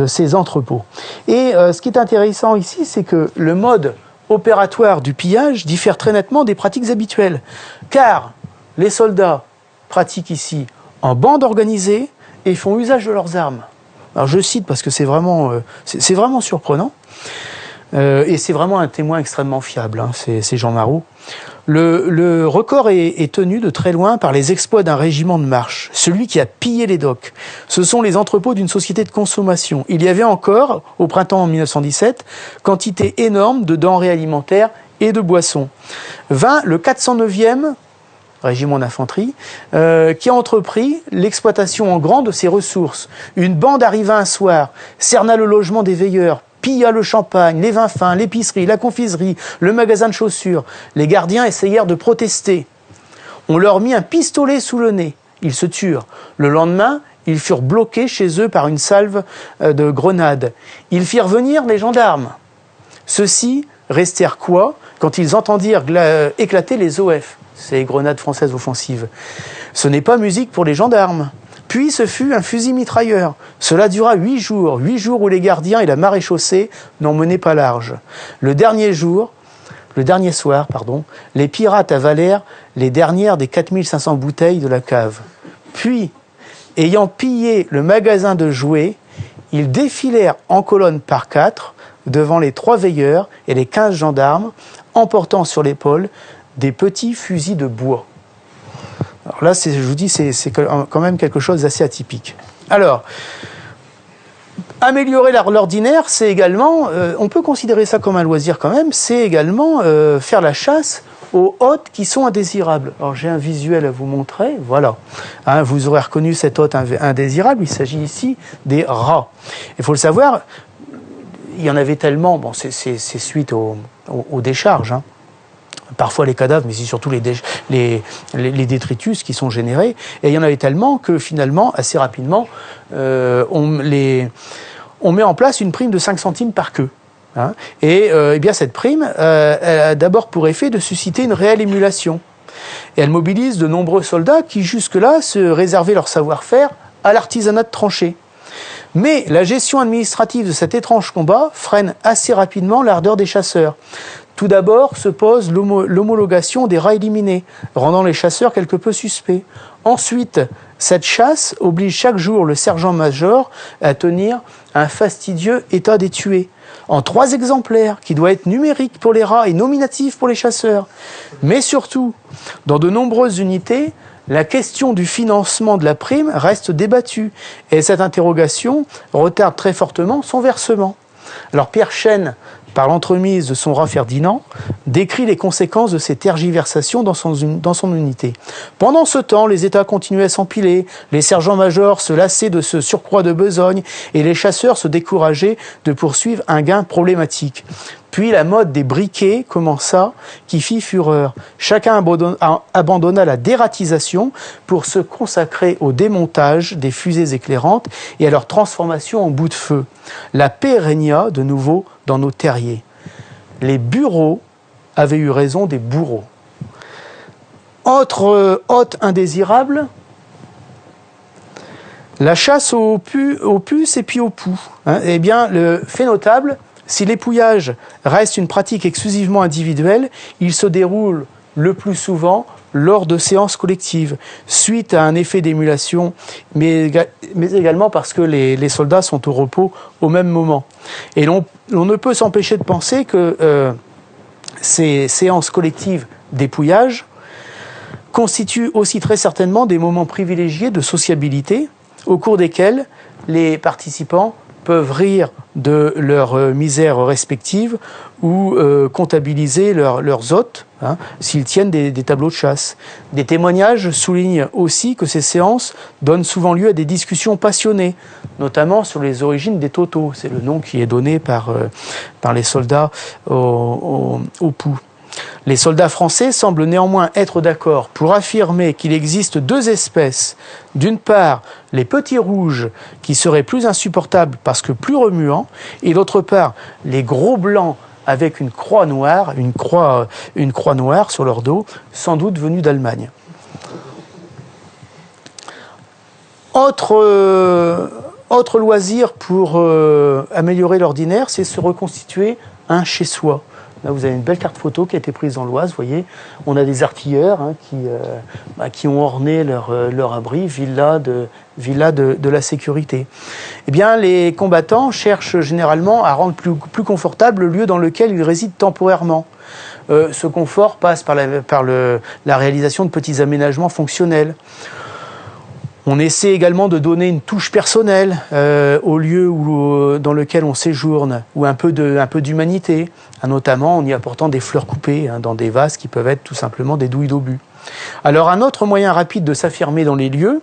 ces entrepôts. Et ce qui est intéressant ici, c'est que le mode opératoire du pillage diffère très nettement des pratiques habituelles, car les soldats pratiquent ici en bande organisée et font usage de leurs armes. Alors je cite parce que c'est vraiment surprenant et c'est vraiment un témoin extrêmement fiable, c'est Jean Marot. Le record est tenu de très loin par les exploits d'un régiment de marche, celui qui a pillé les docks. Ce sont les entrepôts d'une société de consommation. Il y avait encore, au printemps 1917, quantité énorme de denrées alimentaires et de boissons. Vint le 409e régiment d'infanterie, qui a entrepris l'exploitation en grand de ses ressources. Une bande arriva un soir, cerna le logement des veilleurs, pilla le champagne, les vins fins, l'épicerie, la confiserie, le magasin de chaussures. Les gardiens essayèrent de protester. On leur mit un pistolet sous le nez. Ils se turent. Le lendemain, ils furent bloqués chez eux par une salve de grenades. Ils firent venir les gendarmes. Ceux-ci restèrent quoi quand ils entendirent éclater les OF, ces grenades françaises offensives. Ce n'est pas musique pour les gendarmes. Puis ce fut un fusil mitrailleur. Cela dura 8 jours où les gardiens et la maréchaussée n'en menaient pas large. Le dernier soir, les pirates avalèrent les dernières des 4500 bouteilles de la cave. Puis, ayant pillé le magasin de jouets, ils défilèrent en colonne par 4 devant les 3 veilleurs et les 15 gendarmes, emportant sur l'épaule des petits fusils de bois. Alors là, je vous dis, c'est quand même quelque chose d'assez atypique. Alors, améliorer l'ordinaire, c'est également, on peut considérer ça comme un loisir quand même, c'est également faire la chasse aux hôtes qui sont indésirables. Alors j'ai un visuel à vous montrer, voilà. Vous aurez reconnu cet hôte indésirable, il s'agit ici des rats. Il faut le savoir, il y en avait tellement, c'est suite aux décharges, parfois les cadavres, mais c'est surtout les détritus qui sont générés. Et il y en avait tellement que finalement, assez rapidement, on met en place une prime de 5 centimes par queue. Hein. Et eh bien cette prime, elle a d'abord pour effet de susciter une réelle émulation. Et elle mobilise de nombreux soldats qui jusque-là se réservaient leur savoir-faire à l'artisanat de tranchée. Mais la gestion administrative de cet étrange combat freine assez rapidement l'ardeur des chasseurs. Tout d'abord se pose l'homologation des rats éliminés, rendant les chasseurs quelque peu suspects. Ensuite, cette chasse oblige chaque jour le sergent-major à tenir un fastidieux état des tués, en 3 exemplaires, qui doit être numérique pour les rats et nominatif pour les chasseurs. Mais surtout, dans de nombreuses unités, la question du financement de la prime reste débattue, et cette interrogation retarde très fortement son versement. Alors Pierre Chêne, par l'entremise de son rat Ferdinand, décrit les conséquences de ces tergiversations dans son unité. Pendant ce temps, les États continuaient à s'empiler, les sergents-majors se lassaient de ce surcroît de besogne et les chasseurs se décourageaient de poursuivre un gain problématique. Puis la mode des briquets commença, qui fit fureur. Chacun abandonna la dératisation pour se consacrer au démontage des fusées éclairantes et à leur transformation en bouts de feu. La paix régna de nouveau dans nos terriers. Les bureaux avaient eu raison des bourreaux. Autre hôte indésirable, la chasse aux puces et puis aux poux. Eh bien, le fait notable, si l'épouillage reste une pratique exclusivement individuelle, il se déroule le plus souvent lors de séances collectives, suite à un effet d'émulation, mais également parce que les soldats sont au repos au même moment. Et l'on ne peut s'empêcher de penser que ces séances collectives d'épouillage constituent aussi très certainement des moments privilégiés de sociabilité, au cours desquels les participants peuvent rire de leurs misères respectives ou comptabiliser leurs hôtes, s'ils tiennent des tableaux de chasse. Des témoignages soulignent aussi que ces séances donnent souvent lieu à des discussions passionnées, notamment sur les origines des totaux. C'est le nom qui est donné par les soldats au Pou. Les soldats français semblent néanmoins être d'accord pour affirmer qu'il existe 2 espèces. D'une part, les petits rouges qui seraient plus insupportables parce que plus remuants, et d'autre part, les gros blancs avec une croix noire, une croix noire sur leur dos, sans doute venus d'Allemagne. Autre loisir pour améliorer l'ordinaire, c'est se reconstituer un chez-soi. Là, vous avez une belle carte photo qui a été prise dans l'Oise, vous voyez. On a des artilleurs qui ont orné leur abri, villa de la sécurité. Eh bien, les combattants cherchent généralement à rendre plus confortable le lieu dans lequel ils résident temporairement. Ce confort passe par la réalisation de petits aménagements fonctionnels. On essaie également de donner une touche personnelle au lieu dans lequel on séjourne, ou un peu d'humanité, notamment en y apportant des fleurs coupées dans des vases qui peuvent être tout simplement des douilles d'obus. Alors un autre moyen rapide de s'affirmer dans les lieux,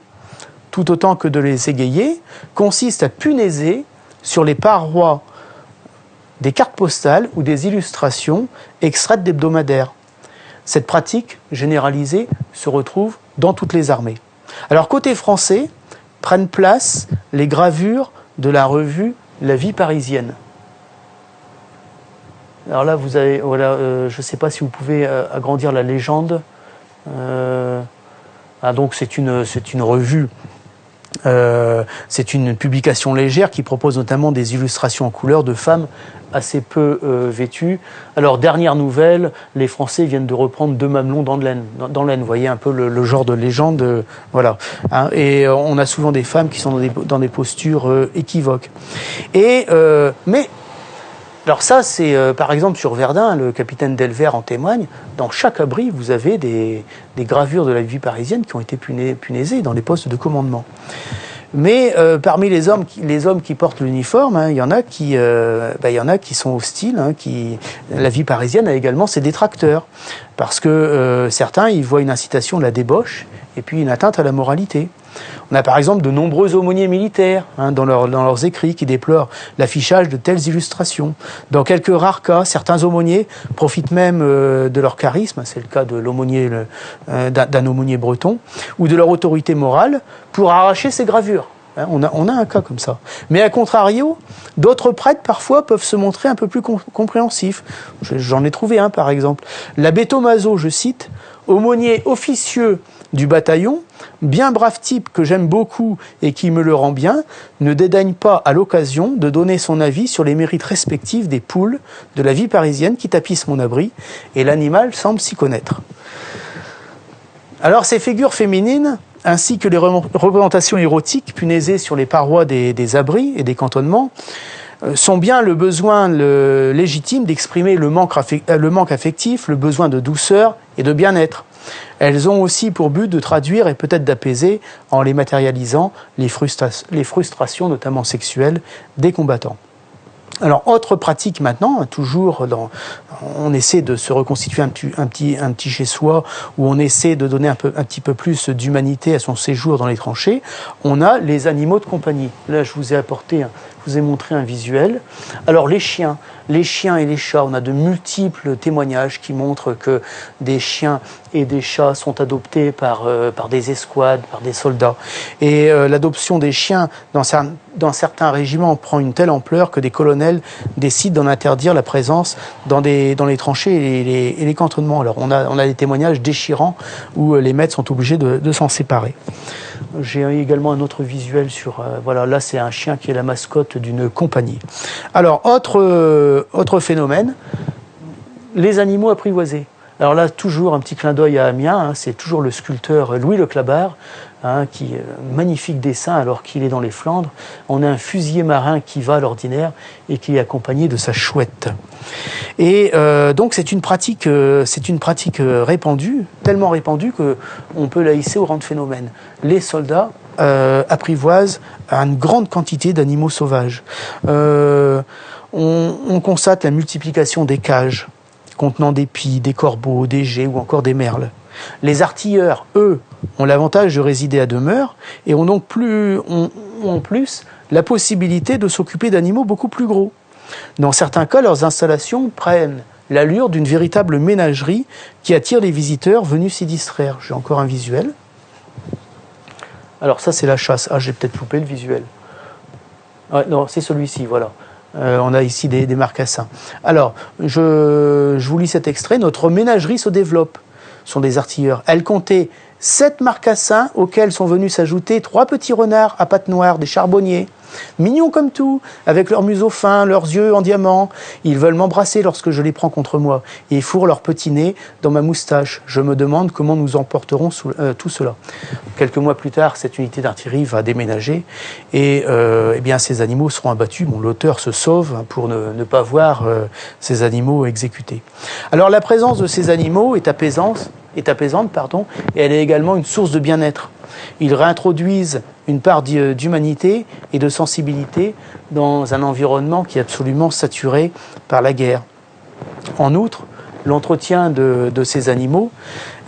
tout autant que de les égayer, consiste à punaiser sur les parois des cartes postales ou des illustrations extraites d'hebdomadaires. Cette pratique généralisée se retrouve dans toutes les armées. Alors côté français, prennent place les gravures de la revue La Vie parisienne. Alors là, vous avez, voilà, je ne sais pas si vous pouvez agrandir la légende. Donc c'est une revue. C'est une publication légère qui propose notamment des illustrations en couleur de femmes assez peu vêtues. Alors, dernière nouvelle, les Français viennent de reprendre 2 mamelons dans laine. Vous voyez un peu le genre de légende. Voilà. Et on a souvent des femmes qui sont dans des postures équivoques. Mais alors ça, c'est par exemple sur Verdun, le capitaine Delvert en témoigne. Dans chaque abri, vous avez des gravures de la vie parisienne qui ont été punaisées dans les postes de commandement. Mais parmi les hommes qui portent l'uniforme, il y en a qui sont hostiles. La vie parisienne a également ses détracteurs, parce que certains y voient une incitation à la débauche et puis une atteinte à la moralité. On a par exemple de nombreux aumôniers militaires dans leurs écrits qui déplorent l'affichage de telles illustrations. Dans quelques rares cas, certains aumôniers profitent même de leur charisme, c'est le cas de l'aumônier, d'un aumônier breton, ou de leur autorité morale pour arracher ces gravures. On a un cas comme ça. Mais à contrario, d'autres prêtres parfois peuvent se montrer un peu plus compréhensifs. J'en ai trouvé un par exemple. L'abbé Tommaso, je cite, « aumônier officieux du bataillon, bien brave type que j'aime beaucoup et qui me le rend bien, ne dédaigne pas à l'occasion de donner son avis sur les mérites respectifs des poules de la vie parisienne qui tapissent mon abri, et l'animal semble s'y connaître. » Alors ces figures féminines, ainsi que les représentations érotiques punaisées sur les parois des abris et des cantonnements, sont bien le besoin légitime d'exprimer le manque affectif, le besoin de douceur et de bien-être. Elles ont aussi pour but de traduire et peut-être d'apaiser, en les matérialisant, les frustrations, notamment sexuelles, des combattants. Alors, autre pratique maintenant, toujours on essaie de se reconstituer un petit chez-soi, où on essaie de donner un petit peu plus d'humanité à son séjour dans les tranchées. On a les animaux de compagnie. Là, je vous ai montré un visuel. Alors, les chiens et les chats, on a de multiples témoignages qui montrent que des chiens et des chats sont adoptés par des escouades, par des soldats. Et l'adoption des chiens dans certains régiments prend une telle ampleur que des colonels décident d'en interdire la présence dans les tranchées et les cantonnements. Alors on a des témoignages déchirants où les maîtres sont obligés de s'en séparer. J'ai également un autre visuel sur... voilà, là c'est un chien qui est la mascotte d'une compagnie. Alors, autre phénomène, les animaux apprivoisés. Alors là, toujours un petit clin d'œil à Amiens, c'est toujours le sculpteur Louis Leclabart, qui magnifique dessin alors qu'il est dans les Flandres. On a un fusilier marin qui va à l'ordinaire et qui est accompagné de sa chouette. Et donc c'est une pratique répandue, tellement répandue qu'on peut la hisser au rang de phénomène. Les soldats apprivoisent une grande quantité d'animaux sauvages. On constate la multiplication des cages contenant des pies, des corbeaux, des geais ou encore des merles. Les artilleurs, eux, ont l'avantage de résider à demeure et ont donc en plus la possibilité de s'occuper d'animaux beaucoup plus gros. Dans certains cas, leurs installations prennent l'allure d'une véritable ménagerie qui attire les visiteurs venus s'y distraire. J'ai encore un visuel. Alors ça, c'est la chasse. Ah, j'ai peut-être loupé le visuel. Ouais, non, c'est celui-ci, voilà. On a ici des marcassins. Alors, je vous lis cet extrait. Notre ménagerie se développe. Ce sont des artilleurs. Elle comptait 7 marcassins auxquels sont venus s'ajouter 3 petits renards à pattes noires, des charbonniers. Mignons comme tout, avec leurs museaux fins, leurs yeux en diamant. Ils veulent m'embrasser lorsque je les prends contre moi et fourrent leur petit nez dans ma moustache. Je me demande comment nous emporterons tout cela. Quelques mois plus tard, cette unité d'artillerie va déménager et eh bien, ces animaux seront abattus. Bon, l'auteur se sauve pour ne pas voir ces animaux exécutés. Alors la présence de ces animaux est apaisante, et elle est également une source de bien-être. Ils réintroduisent une part d'humanité et de sensibilité dans un environnement qui est absolument saturé par la guerre. En outre, l'entretien de ces animaux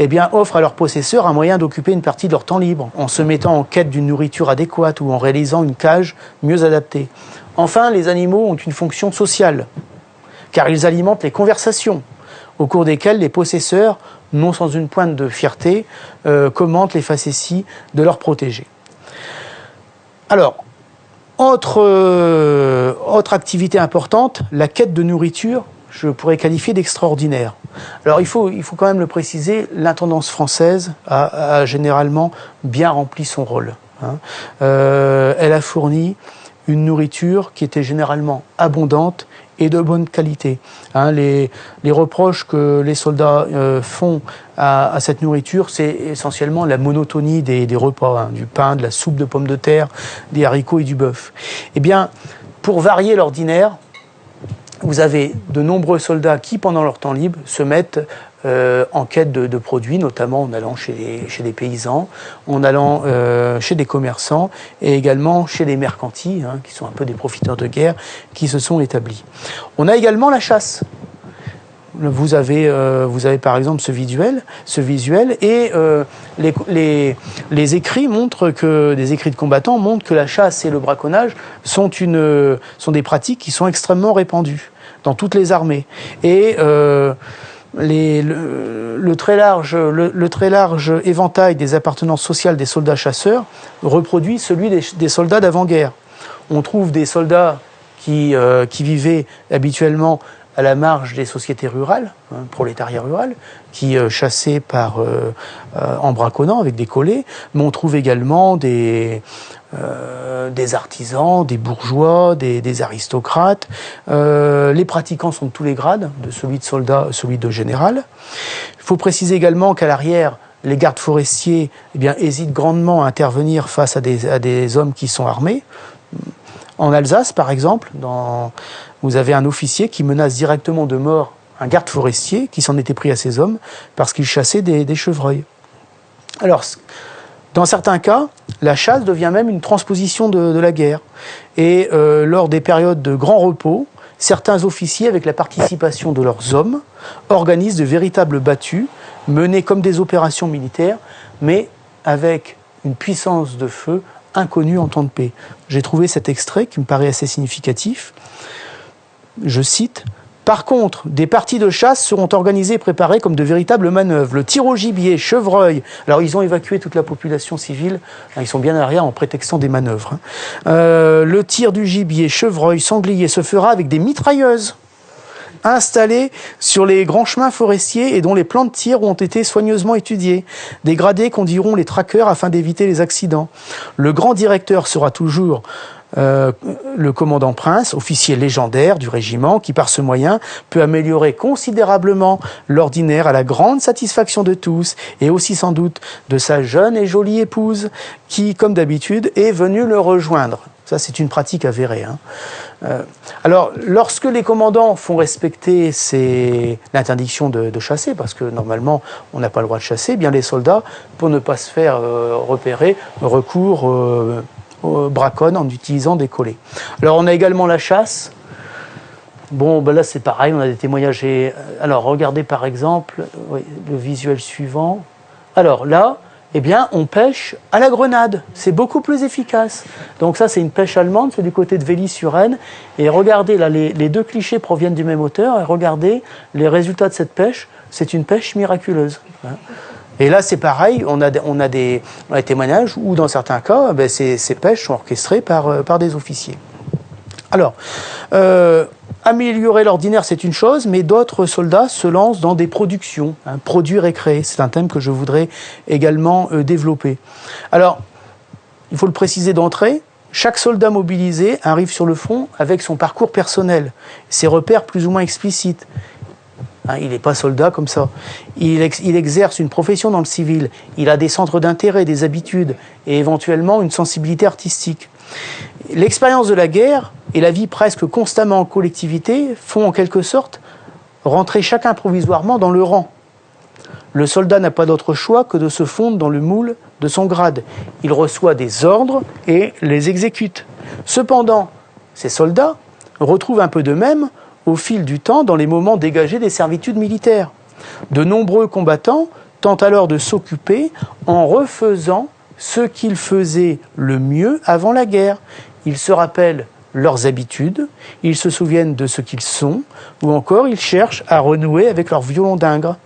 eh bien, offre à leurs possesseurs un moyen d'occuper une partie de leur temps libre, en se mettant en quête d'une nourriture adéquate ou en réalisant une cage mieux adaptée. Enfin, les animaux ont une fonction sociale, car ils alimentent les conversations, au cours desquelles les possesseurs, non sans une pointe de fierté, commentent les facéties de leurs protégés. Alors, autre activité importante, la quête de nourriture, je pourrais qualifier d'extraordinaire. Alors il faut quand même le préciser, l'intendance française a généralement bien rempli son rôle. Elle a fourni une nourriture qui était généralement abondante et de bonne qualité. Les reproches que les soldats font à cette nourriture, c'est essentiellement la monotonie des repas, du pain, de la soupe de pommes de terre, des haricots et du bœuf. Eh bien, pour varier l'ordinaire, vous avez de nombreux soldats qui, pendant leur temps libre, se mettent en quête de produits, notamment en allant chez des paysans, en allant chez des commerçants et également chez les mercantis, qui sont un peu des profiteurs de guerre, qui se sont établis. On a également la chasse. vous avez par exemple ce visuel, et les écrits montrent que des écrits de combattants montrent que la chasse et le braconnage sont des pratiques qui sont extrêmement répandues dans toutes les armées. Et le très large éventail des appartenances sociales des soldats chasseurs reproduit celui des soldats d'avant-guerre. On trouve des soldats qui vivaient habituellement à la marge des sociétés rurales, prolétariat rural, qui chassaient en braconnant avec des collets, mais on trouve également des artisans, des bourgeois, des aristocrates. Les pratiquants sont de tous les grades, de celui de soldat, celui de général. Il faut préciser également qu'à l'arrière, les gardes forestiers hésitent grandement à intervenir face à des hommes qui sont armés. En Alsace, par exemple, vous avez un officier qui menace directement de mort un garde forestier qui s'en était pris à ces hommes parce qu'il chassait des chevreuils. Alors, dans certains cas, la chasse devient même une transposition de la guerre. Et lors des périodes de grand repos, certains officiers, avec la participation de leurs hommes, organisent de véritables battues, menées comme des opérations militaires, mais avec une puissance de feu inconnue en temps de paix. J'ai trouvé cet extrait qui me paraît assez significatif. Je cite: « Par contre, des parties de chasse seront organisées et préparées comme de véritables manœuvres. Le tir au gibier, chevreuil... » Alors, ils ont évacué toute la population civile. Ils sont bien arrière en prétextant des manœuvres. Le tir du gibier, chevreuil, sanglier se fera avec des mitrailleuses installées sur les grands chemins forestiers et dont les plans de tir ont été soigneusement étudiés. Des gradés conduiront les traqueurs afin d'éviter les accidents. Le grand directeur sera toujours le commandant Prince, officier légendaire du régiment, qui par ce moyen peut améliorer considérablement l'ordinaire à la grande satisfaction de tous, et aussi sans doute de sa jeune et jolie épouse, qui, comme d'habitude, est venue le rejoindre. Ça, c'est une pratique avérée. Alors, lorsque les commandants font respecter l'interdiction de chasser, parce que normalement, on n'a pas le droit de chasser, eh bien les soldats, pour ne pas se faire repérer, recourent braconnent en utilisant des collets. Alors, on a également la chasse. Bon, là, c'est pareil, on a des témoignages. Alors, regardez par exemple le visuel suivant. Alors là, eh bien, on pêche à la grenade. C'est beaucoup plus efficace. Donc ça, c'est une pêche allemande, c'est du côté de Velly-sur-Aisne. Et regardez, là, les deux clichés proviennent du même auteur. Et regardez les résultats de cette pêche. C'est une pêche miraculeuse. Et là, c'est pareil, on a des témoignages où, dans certains cas, ces pêches sont orchestrées par des officiers. Alors, améliorer l'ordinaire, c'est une chose, mais d'autres soldats se lancent dans des productions, produire et créer. C'est un thème que je voudrais également développer. Alors, il faut le préciser d'entrée, chaque soldat mobilisé arrive sur le front avec son parcours personnel, ses repères plus ou moins explicites. Il n'est pas soldat comme ça. Il exerce une profession dans le civil. Il a des centres d'intérêt, des habitudes et éventuellement une sensibilité artistique. L'expérience de la guerre et la vie presque constamment en collectivité font en quelque sorte rentrer chacun provisoirement dans le rang. Le soldat n'a pas d'autre choix que de se fondre dans le moule de son grade. Il reçoit des ordres et les exécute. Cependant, ces soldats retrouvent un peu d'eux-mêmes au fil du temps dans les moments dégagés des servitudes militaires. De nombreux combattants tentent alors de s'occuper en refaisant ce qu'ils faisaient le mieux avant la guerre. Ils se rappellent leurs habitudes, ils se souviennent de ce qu'ils sont, ou encore ils cherchent à renouer avec leur violon d'Ingres.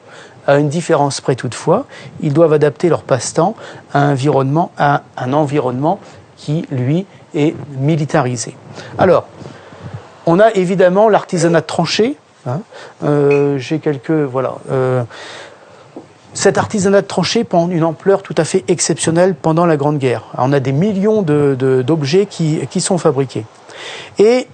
À une différence près toutefois, ils doivent adapter leur passe-temps à un environnement qui, lui, est militarisé. Alors, on a évidemment l'artisanat de tranchée. J'ai quelques... Voilà. Cet artisanat de tranchée prend une ampleur tout à fait exceptionnelle pendant la Grande Guerre. Alors, on a des millions d'objets qui sont fabriqués. Et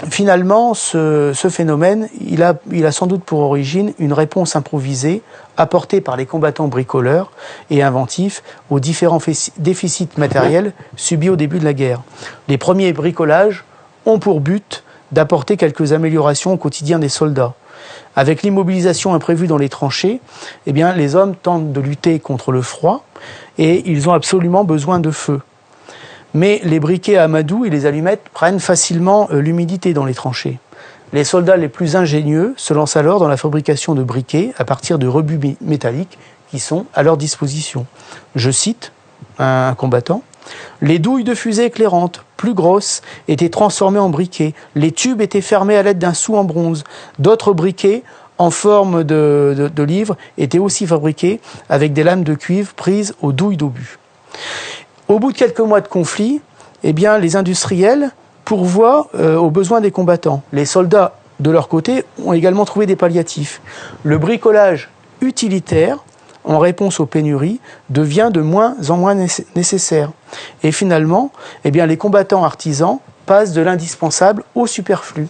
finalement, ce phénomène, il a sans doute pour origine une réponse improvisée apportée par les combattants bricoleurs et inventifs aux différents déficits matériels subis au début de la guerre. Les premiers bricolages ont pour but d'apporter quelques améliorations au quotidien des soldats. Avec l'immobilisation imprévue dans les tranchées, eh bien, les hommes tentent de lutter contre le froid et ils ont absolument besoin de feu. Mais les briquets à amadou et les allumettes prennent facilement l'humidité dans les tranchées. Les soldats les plus ingénieux se lancent alors dans la fabrication de briquets à partir de rebuts métalliques qui sont à leur disposition. Je cite un combattant: « Les douilles de fusée éclairantes, plus grosses, étaient transformées en briquets. Les tubes étaient fermés à l'aide d'un sou en bronze. D'autres briquets, en forme de livre, étaient aussi fabriqués avec des lames de cuivre prises aux douilles d'obus. » Au bout de quelques mois de conflit, eh bien, les industriels pourvoient aux besoins des combattants. Les soldats, de leur côté, ont également trouvé des palliatifs. Le bricolage utilitaire, en réponse aux pénuries, devient de moins en moins nécessaire. Et finalement, eh bien, les combattants artisans passent de l'indispensable au superflu,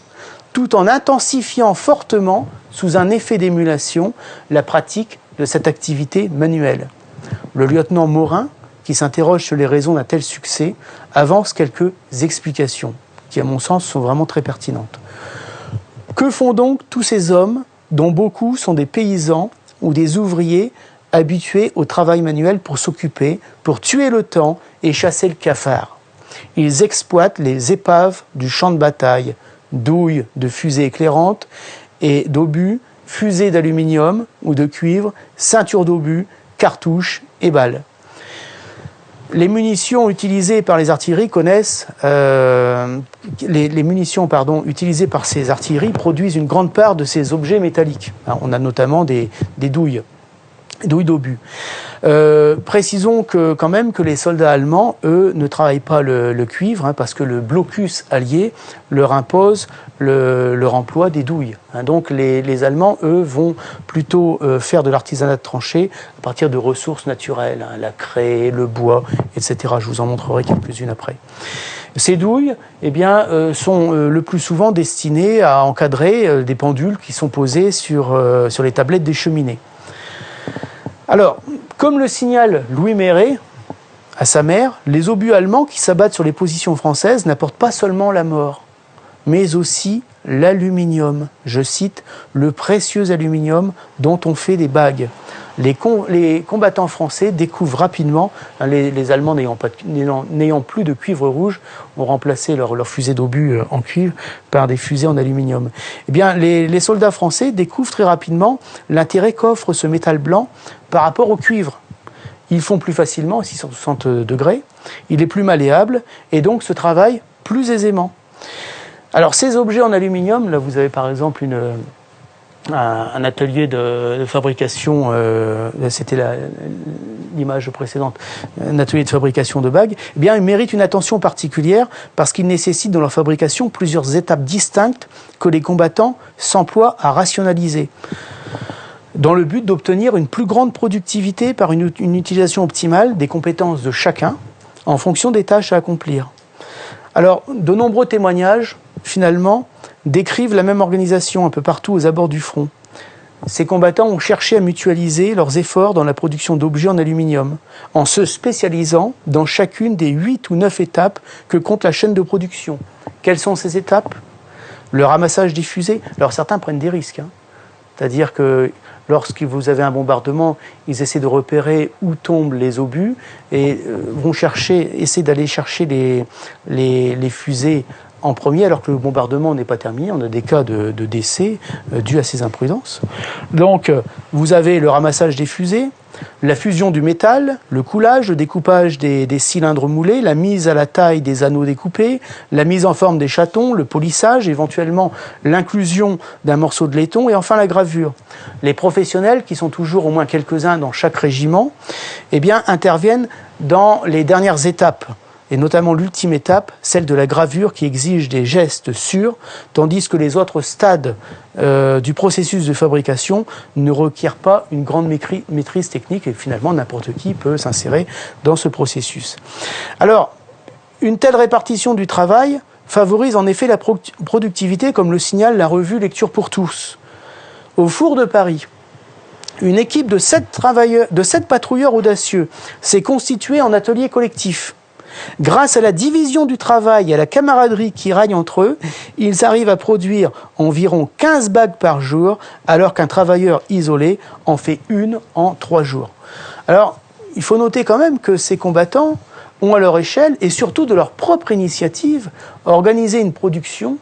tout en intensifiant fortement, sous un effet d'émulation, la pratique de cette activité manuelle. Le lieutenant Morin, qui s'interroge sur les raisons d'un tel succès, avance quelques explications, qui à mon sens sont vraiment très pertinentes. Que font donc tous ces hommes, dont beaucoup sont des paysans ou des ouvriers habitués au travail manuel pour s'occuper, pour tuer le temps et chasser le cafard? Ils exploitent les épaves du champ de bataille, douilles de fusées éclairantes et d'obus, fusées d'aluminium ou de cuivre, ceintures d'obus, cartouches et balles. Les munitions utilisées par les artilleries les munitions utilisées par ces artilleries produisent une grande part de ces objets métalliques. On a notamment des douilles d'obus. Précisons quand même que les soldats allemands, eux, ne travaillent pas le cuivre, parce que le blocus allié leur impose leur emploi des douilles. Donc les Allemands, eux, vont plutôt faire de l'artisanat de tranchées à partir de ressources naturelles, la craie, le bois, etc. Je vous en montrerai quelques-unes après. Ces douilles sont le plus souvent destinées à encadrer des pendules qui sont posées sur les tablettes des cheminées. Alors, comme le signale Louis Méret à sa mère, les obus allemands qui s'abattent sur les positions françaises n'apportent pas seulement la mort, mais aussi l'aluminium. Je cite, « le précieux aluminium dont on fait des bagues ». Les combattants français découvrent rapidement, les Allemands n'ayant plus de cuivre rouge, ont remplacé leurs fusées d'obus en cuivre par des fusées en aluminium. Eh bien, les soldats français découvrent très rapidement l'intérêt qu'offre ce métal blanc par rapport au cuivre. Ils font plus facilement à 660 degrés, il est plus malléable et donc se travaille plus aisément. Alors ces objets en aluminium, là vous avez par exemple un atelier de fabrication, c'était l'image précédente, un atelier de fabrication de bagues, eh bien, ils méritent une attention particulière parce qu'ils nécessitent dans leur fabrication plusieurs étapes distinctes que les combattants s'emploient à rationaliser, dans le but d'obtenir une plus grande productivité par une utilisation optimale des compétences de chacun en fonction des tâches à accomplir. Alors, de nombreux témoignages, finalement, décrivent la même organisation un peu partout aux abords du front. Ces combattants ont cherché à mutualiser leurs efforts dans la production d'objets en aluminium, en se spécialisant dans chacune des 8 ou 9 étapes que compte la chaîne de production. Quelles sont ces étapes? Le ramassage des fusées. Alors certains prennent des risques, c'est-à-dire que lorsque vous avez un bombardement, ils essaient de repérer où tombent les obus et essaient d'aller chercher les fusées en premier, alors que le bombardement n'est pas terminé. On a des cas de décès dus à ces imprudences. Donc, vous avez le ramassage des fusées, la fusion du métal, le coulage, le découpage des cylindres moulés, la mise à la taille des anneaux découpés, la mise en forme des chatons, le polissage, éventuellement l'inclusion d'un morceau de laiton et enfin la gravure. Les professionnels, qui sont toujours au moins quelques-uns dans chaque régiment, interviennent dans les dernières étapes, et notamment l'ultime étape, celle de la gravure qui exige des gestes sûrs, tandis que les autres stades du processus de fabrication ne requièrent pas une grande maîtrise technique et finalement n'importe qui peut s'insérer dans ce processus. Alors, une telle répartition du travail favorise en effet la productivité, comme le signale la revue Lecture pour tous. Au Four de Paris, une équipe de 7 patrouilleurs audacieux s'est constituée en atelier collectif. Grâce à la division du travail et à la camaraderie qui règne entre eux, ils arrivent à produire environ 15 bagues par jour, alors qu'un travailleur isolé en fait une en 3 jours. Alors, il faut noter quand même que ces combattants ont à leur échelle, et surtout de leur propre initiative, organisé une production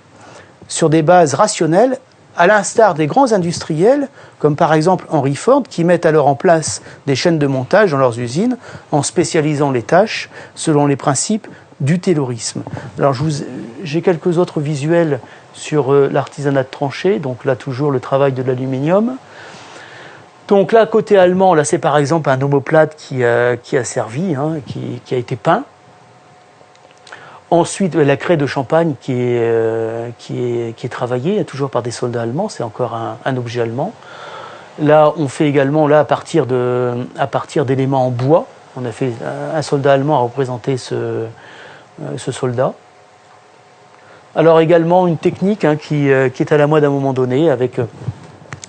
sur des bases rationnelles, à l'instar des grands industriels, comme par exemple Henry Ford, qui mettent alors en place des chaînes de montage dans leurs usines, en spécialisant les tâches selon les principes du taylorisme. Alors j'ai quelques autres visuels sur l'artisanat de tranchée, donc là toujours le travail de l'aluminium. Donc là, côté allemand, là c'est par exemple un omoplate qui a servi, qui a été peint. Ensuite, la craie de champagne qui est travaillée, toujours par des soldats allemands, c'est encore un objet allemand. Là, on fait également, là, à partir d'éléments en bois, on a fait un soldat allemand à représenter ce soldat. Alors également une technique qui est à la mode à un moment donné, avec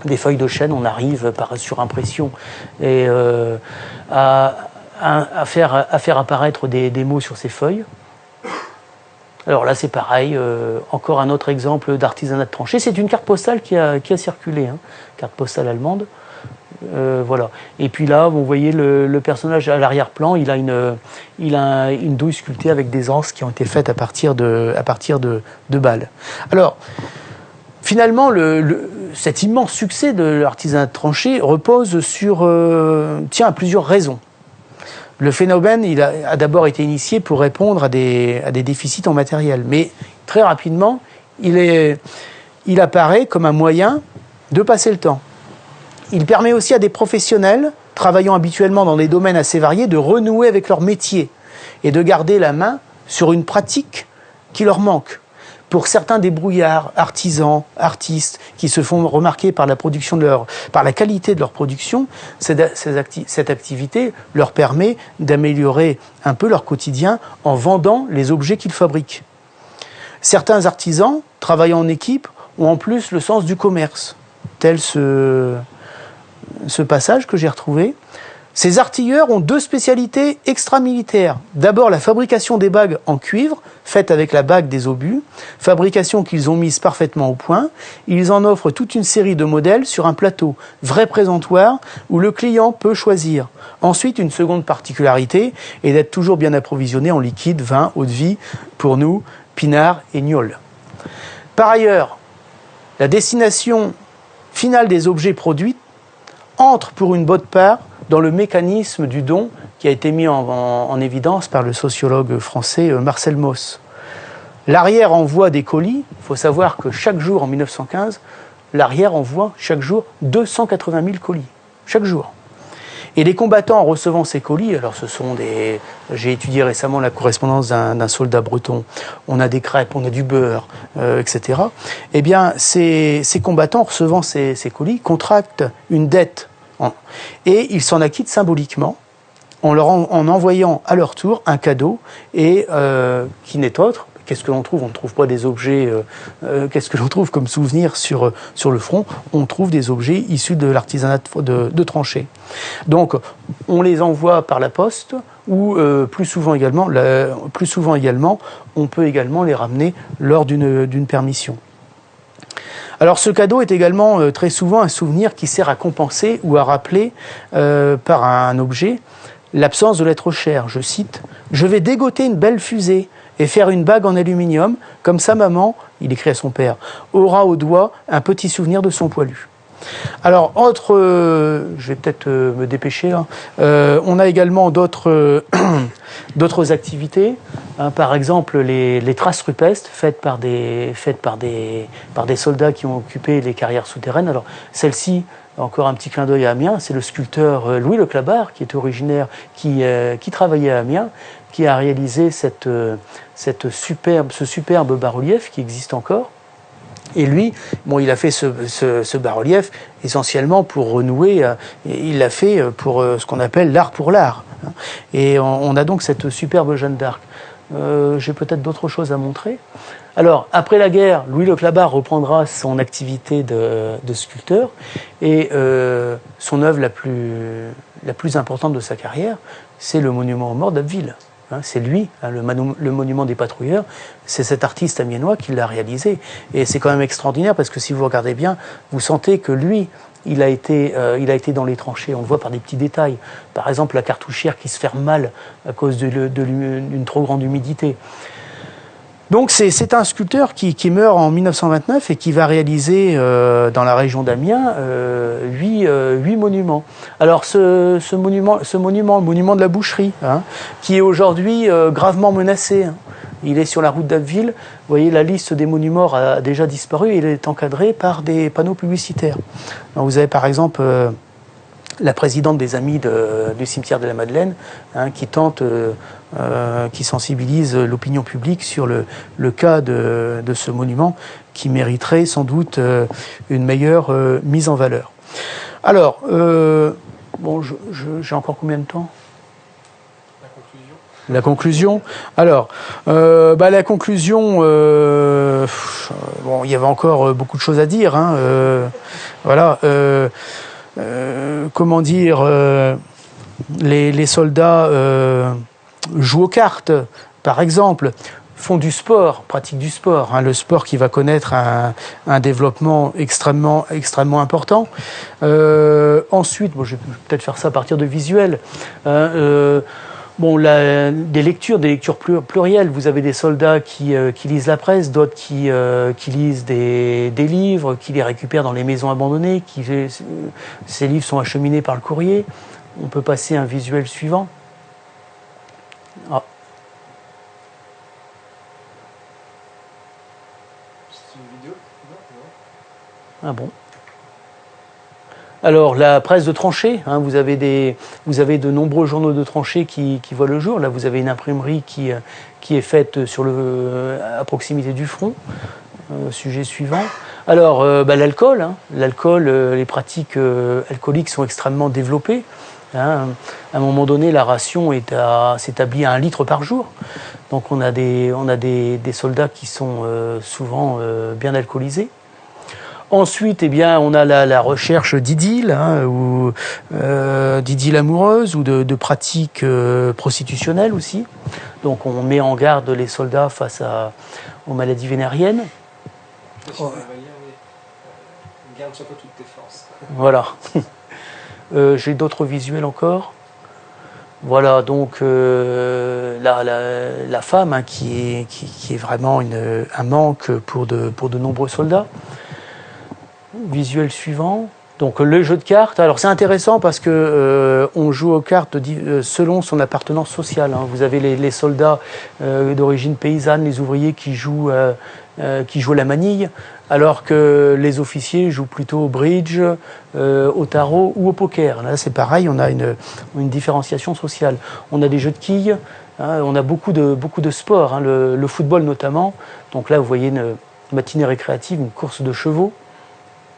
des feuilles de chêne, on arrive sur impression et à faire apparaître des mots sur ces feuilles. Alors là, c'est pareil, encore un autre exemple d'artisanat de tranchée. C'est une carte postale qui a circulé, carte postale allemande. Voilà. Et puis là, vous voyez le personnage à l'arrière-plan, il a une douille sculptée avec des anses qui ont été faites à partir de balles. Alors, finalement, cet immense succès de l'artisanat de tranchée repose sur plusieurs raisons. Le phénomène a d'abord été initié pour répondre à des déficits en matériel. Mais très rapidement, il apparaît comme un moyen de passer le temps. Il permet aussi à des professionnels, travaillant habituellement dans des domaines assez variés, de renouer avec leur métier et de garder la main sur une pratique qui leur manque. Pour certains débrouillards, artisans, artistes, qui se font remarquer par la qualité de leur production, cette activité leur permet d'améliorer un peu leur quotidien en vendant les objets qu'ils fabriquent. Certains artisans, travaillant en équipe, ont en plus le sens du commerce, tel ce passage que j'ai retrouvé. Ces artilleurs ont deux spécialités extramilitaires. D'abord, la fabrication des bagues en cuivre, faites avec la bague des obus, fabrication qu'ils ont mise parfaitement au point. Ils en offrent toute une série de modèles sur un plateau, vrai présentoir, où le client peut choisir. Ensuite, une seconde particularité est d'être toujours bien approvisionné en liquide, vin, eau-de-vie, pour nous, pinard et gnôle. Par ailleurs, la destination finale des objets produits entre pour une bonne part dans le mécanisme du don qui a été mis en évidence par le sociologue français Marcel Mauss. L'arrière envoie des colis. Il faut savoir que chaque jour, en 1915, l'arrière envoie chaque jour 280 000 colis. Chaque jour. Et les combattants, en recevant ces colis, alors j'ai étudié récemment la correspondance d'un soldat breton, on a des crêpes, on a du beurre, etc. Eh bien, ces combattants, en recevant ces colis, contractent une dette. Et ils s'en acquittent symboliquement en envoyant à leur tour un cadeau et qui n'est autre. Qu'est-ce que l'on trouve ? On ne trouve pas des objets. Qu'est-ce que l'on trouve comme souvenir sur le front ? On trouve des objets issus de l'artisanat de tranchée. Donc, on les envoie par la poste ou plus souvent également, on peut également les ramener lors d'une permission. Alors ce cadeau est également très souvent un souvenir qui sert à compenser ou à rappeler par un objet l'absence de l'être cher. Je cite « Je vais dégoter une belle fusée et faire une bague en aluminium, comme sa maman, il écrit à son père, aura au doigt un petit souvenir de son poilu. » Alors, je vais peut-être me dépêcher là. On a également d'autres activités. Par exemple, les traces rupestres faites par des soldats qui ont occupé les carrières souterraines. Alors, celle-ci, encore un petit clin d'œil à Amiens, c'est le sculpteur Louis Le Clabart, qui est originaire, qui travaillait à Amiens, qui a réalisé ce superbe bas-relief qui existe encore. Et lui, il a fait ce bas-relief essentiellement pour renouer, il l'a fait pour ce qu'on appelle l'art pour l'art. Et on a donc cette superbe Jeanne d'Arc. J'ai peut-être d'autres choses à montrer. Alors, après la guerre, Louis Le Clabart reprendra son activité de sculpteur et son œuvre la plus importante de sa carrière, c'est le monument aux morts d'Abbeville. C'est lui, le monument des patrouilleurs, c'est cet artiste amiénois qui l'a réalisé. Et c'est quand même extraordinaire parce que si vous regardez bien, vous sentez que lui, il a été dans les tranchées. On le voit par des petits détails. Par exemple, la cartouchière qui se ferme mal à cause d'une trop grande humidité. Donc c'est un sculpteur qui meurt en 1929 et qui va réaliser dans la région d'Amiens 8 monuments. Alors ce monument, le monument de la boucherie, hein, qui est aujourd'hui gravement menacé. Hein. Il est sur la route d'Abbeville. Vous voyez, la liste des monuments a déjà disparu et il est encadré par des panneaux publicitaires. Alors, vous avez par exemple la présidente des Amis du cimetière de la Madeleine, hein, qui sensibilise l'opinion publique sur le cas de ce monument qui mériterait sans doute une meilleure mise en valeur. Alors, bon, j'ai encore combien de temps ? La conclusion. Alors, la conclusion, bon, il y avait encore beaucoup de choses à dire. Hein, voilà. Comment dire, les soldats jouent aux cartes, par exemple, font du sport, pratiquent du sport. Hein, le sport qui va connaître un développement extrêmement important. Ensuite, bon, je vais peut-être faire ça à partir de visuels. Bon, des lectures plurielles. Vous avez des soldats qui lisent la presse, d'autres qui lisent des livres, qui les récupèrent dans les maisons abandonnées. Ces livres sont acheminés par le courrier. On peut passer à un visuel suivant. Ah. C'est une vidéo ? Ah bon. Alors, la presse de tranchée, hein, vous avez de nombreux journaux de tranchée qui voient le jour. Là, vous avez une imprimerie qui est faite à proximité du front. Sujet suivant. Alors, l'alcool. Hein, l'alcool, les pratiques alcooliques sont extrêmement développées. Hein. À un moment donné, la ration s'établit à 1 litre par jour. Donc, on a des soldats qui sont souvent bien alcoolisés. Ensuite, eh bien, on a la recherche d'idylle, hein, ou d'idylle amoureuse ou de pratiques prostitutionnelles aussi. Donc, on met en garde les soldats face aux maladies vénériennes. Garde sur toi toutes tes forces. Voilà. J'ai d'autres visuels encore. Voilà, donc la femme, hein, qui est vraiment un manque pour de nombreux soldats. Visuel suivant. Donc le jeu de cartes. Alors c'est intéressant parce que on joue aux cartes selon son appartenance sociale. Hein. Vous avez les soldats d'origine paysanne, les ouvriers qui jouent à la manille, alors que les officiers jouent plutôt au bridge, au tarot ou au poker. Là c'est pareil, on a une différenciation sociale. On a des jeux de quilles, hein, on a beaucoup de sports, hein, le football notamment. Donc là vous voyez une matinée récréative, une course de chevaux.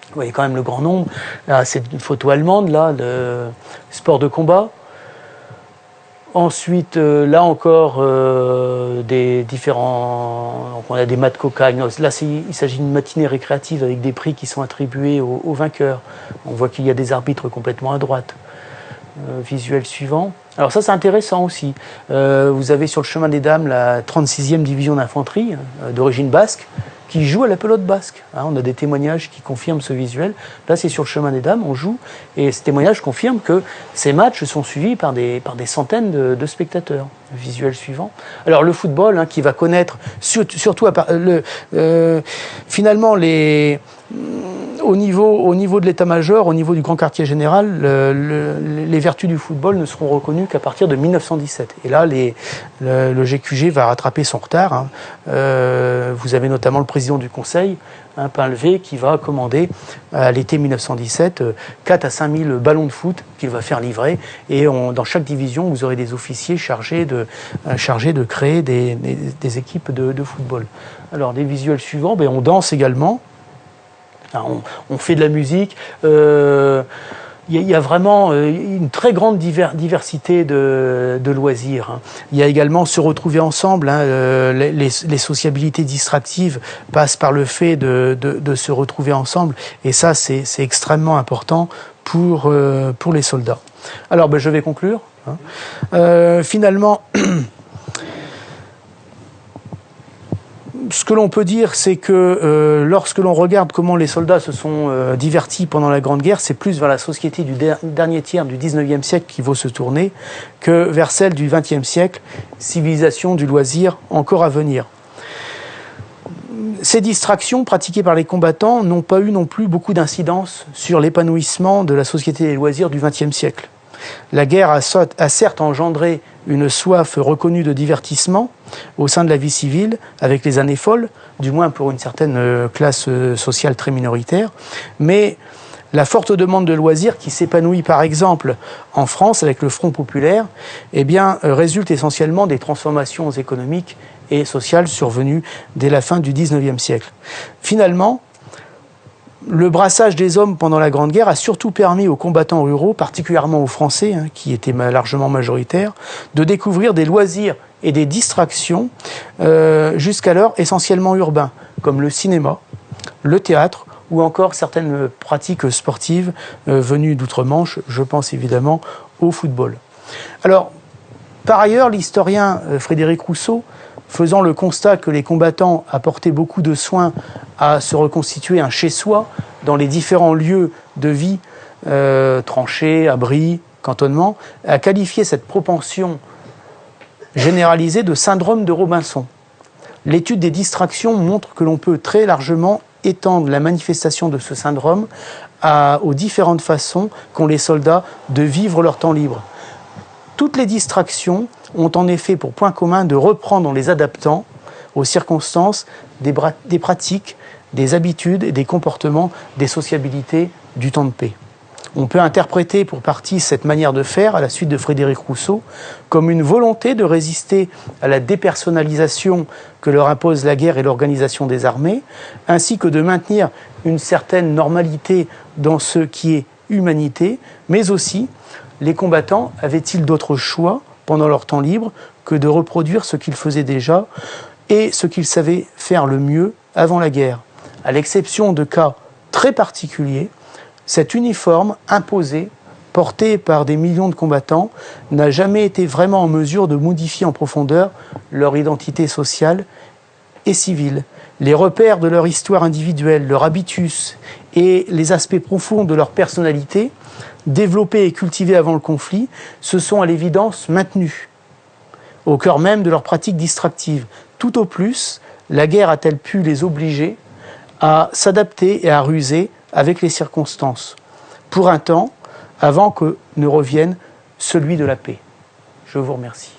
Vous voyez quand même le grand nombre. Là, c'est une photo allemande, là, de sport de combat. Ensuite, là encore, des différents... Donc on a des mâts de cocagne. Là, il s'agit d'une matinée récréative avec des prix qui sont attribués aux vainqueurs. On voit qu'il y a des arbitres complètement à droite. Visuel suivant. Alors ça, c'est intéressant aussi. Vous avez sur le chemin des dames la 36e division d'infanterie, d'origine basque, qui joue à la pelote basque. Hein, on a des témoignages qui confirment ce visuel. Là, c'est sur le chemin des dames, on joue, et ces témoignages confirment que ces matchs sont suivis par des centaines de spectateurs. Visuel suivant. Alors le football, hein, qui va connaître surtout finalement au niveau de l'état-major, au niveau du grand quartier général, les vertus du football ne seront reconnues qu'à partir de 1917. Et là, le GQG va rattraper son retard. Hein. Vous avez notamment le président du Conseil, hein, Painlevé, qui va commander à l'été 1917 4 à 5 000 ballons de foot qu'il va faire livrer. Et dans chaque division, vous aurez des officiers chargés de créer des équipes de football. Alors, des visuels suivants, on danse également. On fait de la musique. Il y a vraiment une très grande diversité de loisirs. Hein. Il y a également se retrouver ensemble. Hein, les sociabilités distractives passent par le fait de se retrouver ensemble. Et ça, c'est extrêmement important pour les soldats. Alors, je vais conclure. Hein. Finalement... Ce que l'on peut dire, c'est que lorsque l'on regarde comment les soldats se sont divertis pendant la Grande Guerre, c'est plus vers la société du dernier tiers du 19e siècle qu'il faut se tourner que vers celle du 20e siècle, civilisation du loisir encore à venir. Ces distractions pratiquées par les combattants n'ont pas eu non plus beaucoup d'incidence sur l'épanouissement de la société des loisirs du XXe siècle. La guerre a certes engendré une soif reconnue de divertissement au sein de la vie civile avec les années folles, du moins pour une certaine classe sociale très minoritaire, mais la forte demande de loisirs qui s'épanouit par exemple en France avec le Front populaire, résulte essentiellement des transformations économiques et sociales survenues dès la fin du XIXe siècle. Finalement, le brassage des hommes pendant la Grande Guerre a surtout permis aux combattants ruraux, particulièrement aux Français, qui étaient largement majoritaires, de découvrir des loisirs et des distractions jusqu'alors essentiellement urbains, comme le cinéma, le théâtre ou encore certaines pratiques sportives venues d'outre-Manche. Je pense évidemment au football. Alors, par ailleurs, l'historien Frédéric Rousseau, faisant le constat que les combattants apportaient beaucoup de soin à se reconstituer un chez-soi dans les différents lieux de vie, tranchées, abris, cantonnements, a qualifié cette propension généralisée de syndrome de Robinson. L'étude des distractions montre que l'on peut très largement étendre la manifestation de ce syndrome aux différentes façons qu'ont les soldats de vivre leur temps libre. Toutes les distractions ont en effet pour point commun de reprendre en les adaptant aux circonstances des pratiques, des habitudes et des comportements, des sociabilités du temps de paix. On peut interpréter pour partie cette manière de faire, à la suite de Frédéric Rousseau, comme une volonté de résister à la dépersonnalisation que leur impose la guerre et l'organisation des armées, ainsi que de maintenir une certaine normalité dans ce qui est humanité, mais aussi les combattants avaient-ils d'autres choix pendant leur temps libre que de reproduire ce qu'ils faisaient déjà et ce qu'ils savaient faire le mieux avant la guerre. À l'exception de cas très particuliers, cet uniforme imposé, porté par des millions de combattants, n'a jamais été vraiment en mesure de modifier en profondeur leur identité sociale et civile. Les repères de leur histoire individuelle, leur habitus et les aspects profonds de leur personnalité, développés et cultivés avant le conflit, se sont à l'évidence maintenus au cœur même de leurs pratiques distractives. Tout au plus, la guerre a-t-elle pu les obliger à s'adapter et à ruser avec les circonstances, pour un temps, avant que ne revienne celui de la paix. Je vous remercie.